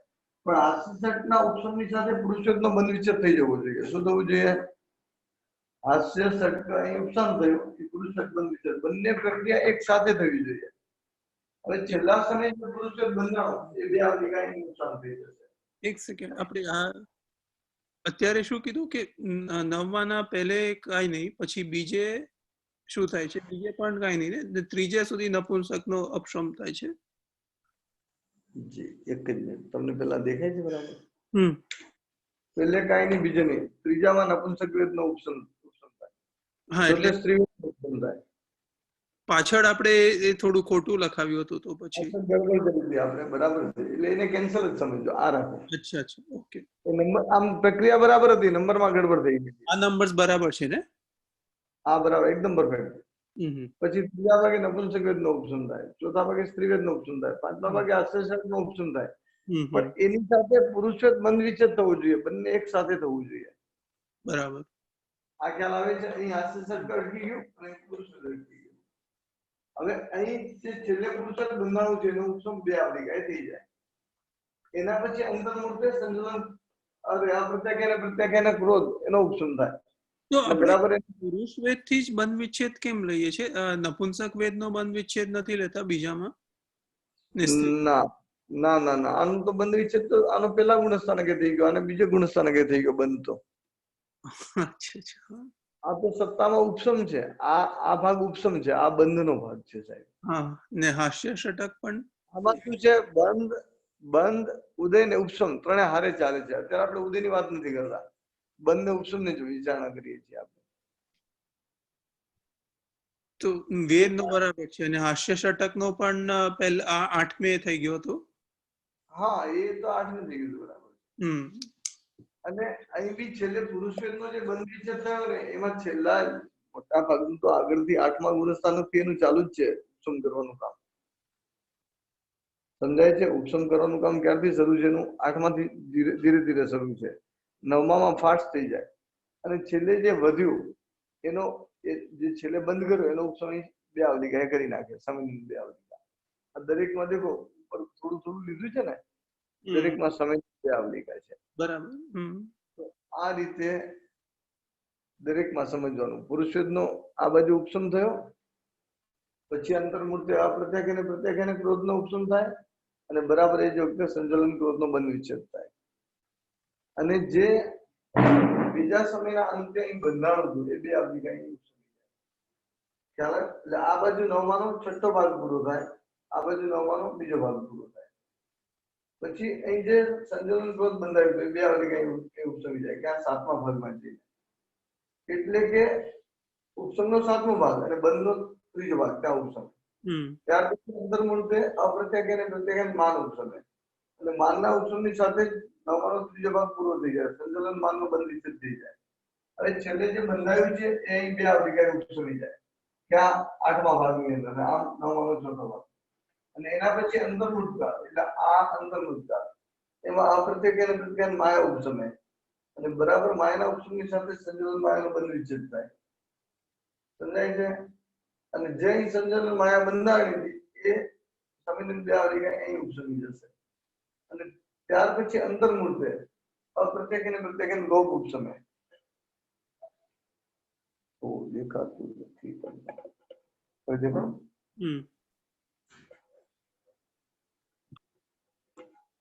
પણ હાસ્યસઠ ના ઉપશાંત ની સાથે પુરુષોત્તમ નો બંધ વિચ્છેદ થઈ જવો જોઈએ. શું થવું જોઈએ? હાસ્યસઠ અહીં ઉપશાંત થયું, પુરુષોત્તમ બંધ વિચ્છેદ, બંને પ્રક્રિયા એક સાથે થવી જોઈએ. હવે છેલ્લા સમયે જો પુરુષોત્તમ બંધાણો એ બે આવલિકા અહીં ઉપશાંત થઈ જશે. એક સેકન્ડ, આપણે આ અત્યારે શું કીધું કે નવમાના પહેલે કાંઈ નહીં, પછી બીજે શું થાય છે? બીજે પણ કાંઈ નહીં ને, ત્રીજે સુધી નપુંસકનો અપશમ થાય છે. જી, એક જ મિનિટ, તમને પેલા દેખાય છે બરાબર? હમ પેલે કાંઈ નહીં, બીજે નહીં. ત્રીજામાં નપુંસક વેદનો ઉપશમ થાય, હા, એટલે એટલે સ્ત્રી વેદનો ઉપશમ થાય. પાછળ આપણે એ થોડું ખોટું લખાવ્યું હતું, તો પછી અસર ગડબડ કરી દીધી આપણે, બરાબર છે, એટલે એને કેન્સલ જ સમજો, આ રાખો. અચ્છા અચ્છા, ઓકે. એ નંબર આમ પ્રક્રિયા બરાબર હતી, નંબરમાં ગડબડ થઈ ગઈ. આ નંબર્સ બરાબર છે ને? આ બરાબર, એકદમ પરફેક્ટ. હમ પછી ત્રીજા ભાગે નપુંસક વેદનો ઉપશમ થાય, ચોથા ભાગે સ્ત્રી વેદનો ઉપશમ થાય, પાંચમા ભાગે હાસ્યસઠનો ઉપશમ થાય. હમ પણ એની સાથે પુરુષોત્તમ બંધ વિચ્છેદ થવું જોઈએ, બંને એક સાથે થવું જોઈએ. બરાબર. આ ખ્યાલ આવે છે? અહીં હાસ્યસઠ અટકી ગયું અને પુરુષોત્તમ અટકી ગયું. હવે અહીં જે છેલ્લે પુરુષોત્તમ બંધાણું છે એનો ઉપશમ બે આવલિકા થઈ જાય. એના પછી અંતર્મૂર્તે સંતુલન, અરે આ પ્રત્યાખ્યાન ક્રોધ એનો ઉપશમ થાય. તો આપણે બરાબર. પુરુષ વેદ થી જ બંધ વિચ્છેદ કેમ લઈએ છે? નપુંસક વેદ નો બંધ વિચ્છેદ નથી લેતા બીજામાં? ને સ્ત્રી- ના ના ના ના, આનું તો બંધ વિચ્છેદ તો આનો પેલા ગુણસ્થાનકે થઈ ગયો અને બીજો ગુણસ્થાનકે થઈ ગયો બંધ તો. અચ્છા અચ્છા, આ તો સત્તામાં ઉપશમ છે, આ ભાગ ઉપશમ છે, આ બંધનો ભાગ છે સાહેબ. હા. ને હાસ્ય ષટક પણ આમાં શું છે? બંધ ઉદય ને ઉપશમ ત્રણે હારે ચાલે છે. અત્યારે આપણે ઉદયની વાત નથી કરતા, બંધ ને ઉપશમ ને જો વિચારણા કરીએ છીએ આપણે. તો વેદ નો બરાબર છે, અને હાસ્ય ષટક નો પણ પહેલા 8મે થઈ ગયો હતો. હા, એ તો 8મી થઈ ગયું બરાબર. હમ અને અહીં બી છેલ્લે પુરુષ વેદનો જે બંધ વિચ્છેદ થયો ને એમાં છેલ્લા મોટા ભાગનું તો આગળથી 8મા ગુણસ્થાનથી એનું ચાલુ જ છે ઉપશમ કરવાનું કામ. સમજાય છે? ઉપશમ કરવાનું કામ ક્યારથી શરૂ છે એનું? 8માંથી ધીરે ધીરે શરૂ છે, 9માં ફાસ્ટ થઈ જાય અને છેલ્લે જે વધ્યું એનો જે છેલ્લે બંધ કર્યો એનો ઉપશમ બે આવલિકા કરી નાખે, સમયની બે આવલિકા. આ દરેકમાં દેખો ઉપર થોડું થોડું લીધું છે ને, દરેકમાં સમય બે આવલિકા છે. બરાબર. તો આ રીતે દરેકમાં સમજવાનું. પુરુષવેદનો આ બાજુ ઉપશમ થયો, પછી અંતર્મૂર્તે આ પ્રત્યાખ્યાન ક્રોધનો ઉપશમ થાય અને બરાબર એ જ વખતે સંચલન ક્રોધનો બંધ વિચ્છેદ થાય. અને જે બીજા સમયના અંતે અહીં બંધાણું હતું એ બે આવલિકા અહીં ઉપશમ થાય. ખ્યાલ આવે? એટલે આ બાજુ 9માનો છઠ્ઠો ભાગ પૂરો થાય, આ બાજુ 9માનો બીજો ભાગ પૂરો થાય. પછી અહીં જે સંચલન ક્રોધ બંધાયું હતું એ બે આવલિકા અહીં ઉપસમી જાય કે આ 7મા ભાગમાં જઈને. એટલે કે ઉપશમનો 7મો ભાગ અને બંધનો ત્રીજો ભાગ ત્યાં ઉપશમ. ત્યાર પછી અંતર્મૂર્તે અપ્રત્યાખ્યાન અને પ્રત્યાખ્યાન માન ઉપશમે, એટલે માનના ઉપશમની સાથે જ 9માનો ત્રીજો ભાગ પૂરો થઈ જાય, સંચલન માનનો બંધ વિચ્છેદ થઈ જાય. હવે છેલ્લે જે બંધાયું છે એ અહીં બે આવલિકા ઉપસમી જાય ક્યાં? 8મા ભાગની અંદર, અને આમ 9માનો ચોથો ભાગ. અને એના પછી અંતર્મુદ્ગાર, એટલે આ અંતર્મુદ્ગાર એમાં અપ્રત્યાખ્યાન અને પ્રત્યાખ્યાન માયા ઉપશમે અને બરાબર માયાના ઉપશમની સાથે સંચલન માયાનો બંધ વિચ્છેદ થાય. સમજાય છે? અને જે સંચલન માયા બંધાણી એ સમયની બે આવલિકા અહીં ઉપસમી જશે. અને ત્યાર પછી અંતર્મૂર્તે અપ્રત્યાખ્યાન અને પ્રત્યાખ્યાન લોપ ઉપશમે. તો દેખાતું નથી પણ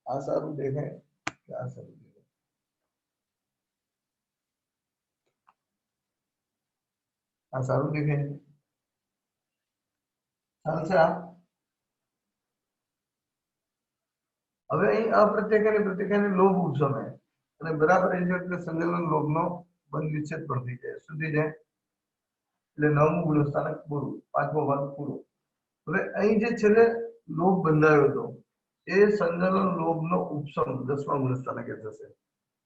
આ સારું દેખાય કે આ સારું દેખાય? આ સારું દેખાય? ચાલશે આ? હવે અહીં અપ્રત્યાખ્યાન પ્રત્યાખ્યાન લોભ ઉપશમે અને બરાબર એ જ વખતે સંચલન લોભનો બંધ વિચ્છેદ પણ થઈ જાય. શું થઈ જાય? એટલે 9મું ગુણસ્થાનક પૂરું, 5મો ભાગ પૂરો. હવે અહીં જે છેલ્લે લોભ બંધાયો હતો એ સંચલન લોભનો ઉપશમ 10મા ગુણસ્થાનકે થશે.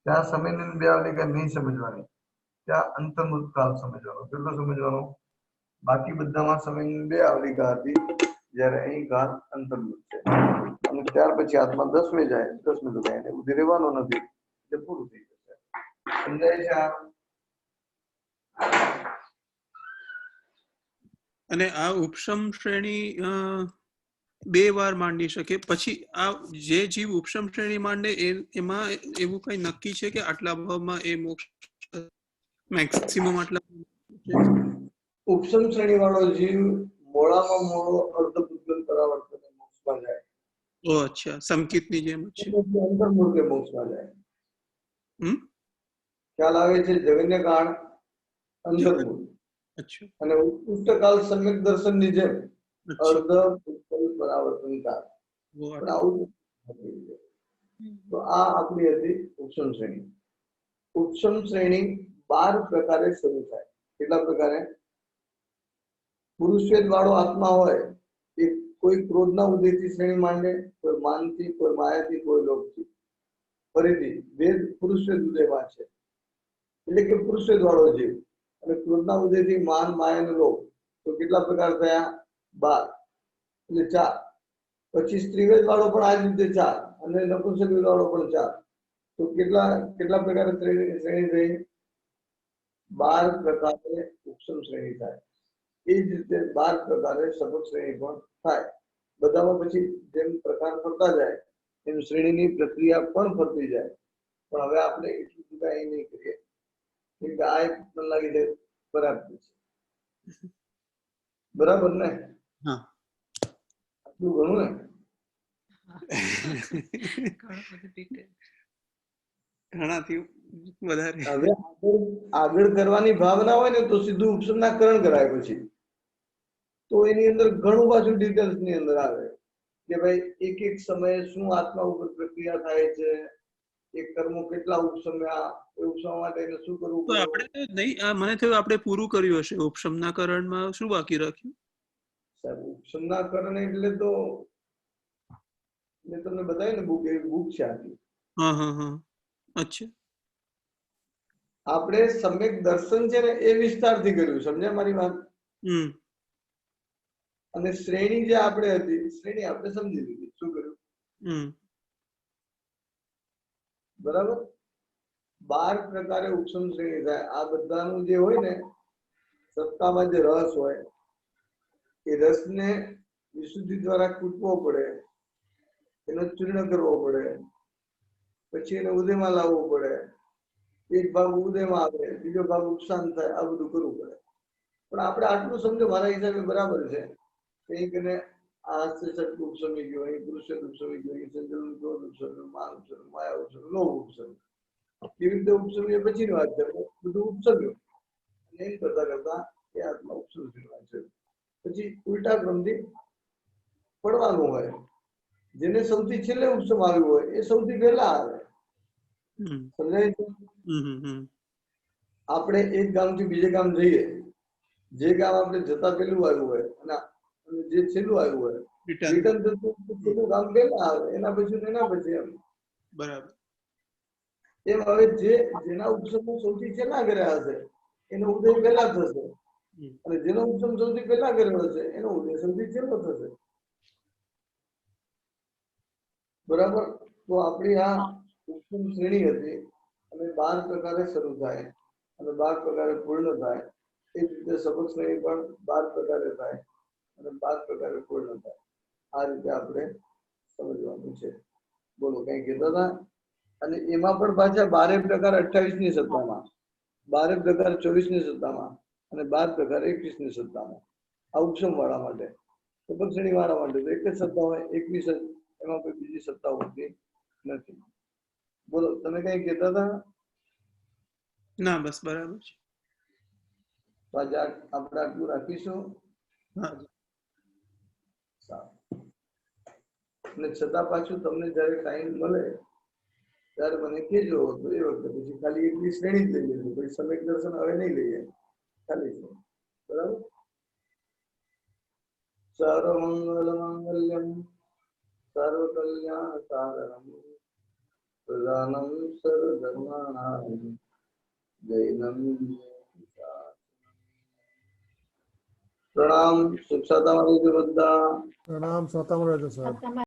ત્યાં સમયની બે આવલિકા નહીં સમજવાની, ત્યાં અંતર્મુખ કાળ સમજવાનો. કેટલો સમજવાનો? બાકી બધામાં સમયની બે આવલિકા હતી, જ્યારે અહીં કાળ અંતર્મુખ છે. અને ત્યાર પછી આત્મા 10મે જાય, 10મે તો કઈ ઉભી રહેવાનો નથી, એટલે પૂરું થઈ જશે. સમજાય છે? આ અને આ ઉપશમ શ્રેણી બે વાર માંડી શકે પછી આ જે જીવ ઉપશમ શ્રેણી માંડે એમાં એવું કઈ નક્કી છે કે આટલા ભાવમાં એ મોક્ષ મેક્સિમમ આટલા ઉપસમ શ્રેણી વાળો જીવ મોળામાં મોળો અર્ધપુદ્ગલ પરાવર્તન મોક્ષમાં જાય. ઓ અચ્છા સંકિતની જેમ જ છે. અંતર્મુખ કે મોક્ષમાં જાય. હમ ખ્યાલ આવે છે? જગન્ય કાળ અંતર્મુખ અચ્છા અને ઉત્કૃષ્ટ કાળ સમ્યક દર્શનની જેમ અર્ધપુદ્ગલ પરાવર્તન કાળ. પણ આવું તો આ આપણી હતી ઉપસમ શ્રેણી. ઉપસમ શ્રેણી 12 પ્રકારે શરૂ થાય. કેટલા પ્રકારે? પુરુષવેદ વાળો આત્મા હોય એ કોઈ ક્રોધના ઉદયથી શ્રેણી માંડે, કોઈ માનથી, કોઈ માયાથી, કોઈ લોભથી. ફરીથી વેદ પુરુષવેદ ઉદયમાં છે એટલે કે પુરુષવેદ વાળો જીવ. અને ક્રોધના ઉદયથી માન, માયા અને લોભ, તો કેટલા પ્રકાર થયા? 12 એટલે 4. પછી સ્ત્રીવેદ વાળો પણ આ જ રીતે 4 અને નપુંસક વેદ વાળો પણ 4. તો કેટલા પ્રકારે શ્રેણી થઈ? 12 પ્રકારે ઉપસમ શ્રેણી થાય. એ જ રીતે 12 પ્રકારે સબક શ્રેણી પણ થાય. બધામાં પછી જેમ પ્રકાર ફરતા જાય એમ શ્રેણીની પ્રક્રિયા પણ ફરતી જાય. પણ હવે આપણે એટલું બધા એ નહીં કરીએ કેમ કે આ એક મને લાગે છે બરાબર છે. બરાબર ને? હા આટલું ઘણું ને? ઘણાથી વધારે. હવે આગળ કરવાની ભાવના હોય ને તો સીધું ઉપસમના કરણ કરાય. પછી તો એની અંદર ઘણું પાછું ડિટેલ્સ ની અંદર આવે કે ભાઈ એક એક સમયે શું આત્મા ઉપર પ્રક્રિયા થાય છે, એક કર્મો કેટલા ઉપસમ્યા, એ ઉપસમવા માટે એને શું કરવું તો પડે. આપણે નહીં મને થયું આપણે પૂરું કર્યું હશે. ઉપશમના કરણમાં શું બાકી રાખ્યું? સાહેબ ઉપસમના કરણ એટલે તો મેં તમને બતાવ્યું ને બુક, એ બુક છે આખી. હા હા હા અચ્છા આપણે સમ્યક દર્શન છે ને એ વિસ્તારથી કર્યું. સમજ્યા મારી વાત? હમ અને શ્રેણી જે આપણે હતી શ્રેણી આપણે સમજી લીધી. શું કર્યું? હમ બરાબર. 12 પ્રકારે ઉપસમ શ્રેણી થાય. આ બધાનું જે હોય ને સત્તામાં જે રસ હોય એ રસને વિશુદ્ધિ દ્વારા કૂટવો પડે, એનો ચૂર્ણ કરવો પડે, પછી એને ઉદયમાં લાવવો પડે. એક ભાગ ઉદયમાં આવે, બીજો ભાગ ઉપશાંત થાય. આ બધું કરવું પડે. પણ આપણે આટલું સમજો મારા હિસાબે બરાબર છે. કંઈક ને આ શક્તિ ઉપસમી ગયો, અહીં પુરુષ ઉપસમી ગયો, અહીં સંજ્ઞાનું ક્રોધ ઉપસમ્યું, માન ઉપસમ્યું, માયા ઉપસમ્યું, લોભ ઉપસમ્યું. કેવી રીતે ઉપસમ્યું પછીની વાત છે. બધું ઉપસમ્યું અને એમ કરતા કરતા એ આત્મા ઉપસમી વાત છે. પછી ઉલટા ક્રમથી પડવાનું હોય. જેને સૌથી છેલ્લે ઉપસમ આવ્યું હોય એ સૌથી પહેલા આવે. સમજાય છે? આપણે એક ગામથી બીજે ગામ જઈએ, જે ગામ આપણે જતા પેલું આવ્યું હોય અને જે છેલ્લું આવ્યું હોય રિટર્ન થતું ગામ પહેલા આવે, એના પછી એના પછી એમ. બરાબર. એમ હવે જેના ઉપસમ સૌથી છેલ્લા કર્યા હશે એનો ઉદય પહેલા થશે અને જેનો ઉપસમ સૌથી પહેલા કર્યો હશે એનો ઉદય સૌથી છેલ્લો થશે. બરાબર. તો આપણી આ ઉપસમ શ્રેણી હતી અને 12 પ્રકારે શરૂ થાય અને 12 પ્રકારે પૂર્ણ થાય. એ જ રીતે સબક શ્રેણી પણ 12 પ્રકારે થાય અને 12 પ્રકારે પૂર્ણ થાય. આ રીતે આપણે સમજવાનું છે. બોલો કઈ કહેતા હતા? અને એમાં પણ પાછા 12 પ્રકાર 28 ની સત્તામાં, 12 પ્રકાર 24 ની સત્તામાં અને 12 પ્રકાર 21 ની સત્તામાં. આ ઉપસમ વાળા માટે. સબક શ્રેણી વાળા માટે તો એક જ સત્તા હોય, 21, એમાં કોઈ બીજી સત્તા હોતી નથી. બોલો તમે કઈ કહેતા હતા? ના બસ બરાબર છે. આજે આપણે આટલું રાખીશું. અને છતાં પાછું તમને જયારે ટાઈમ મળે ત્યારે મને કહેજો. તો એ વખતે પછી ખાલી એટલી શ્રેણી જ લઈ લેજો. પછી સમ્યક દર્શન હવે નહીં લઈએ, ખાલી છે. બરાબર. સર્વમંગલ માંગલ્યમ સર્વ કલ્યાણ સાધનમ પ્રધાનમ સર્વધર્માણામ જૈનમ. પ્રણામ. સુખ સાતા બધા. પ્રણામ. સ્વતમ રહેજો સાહેબ.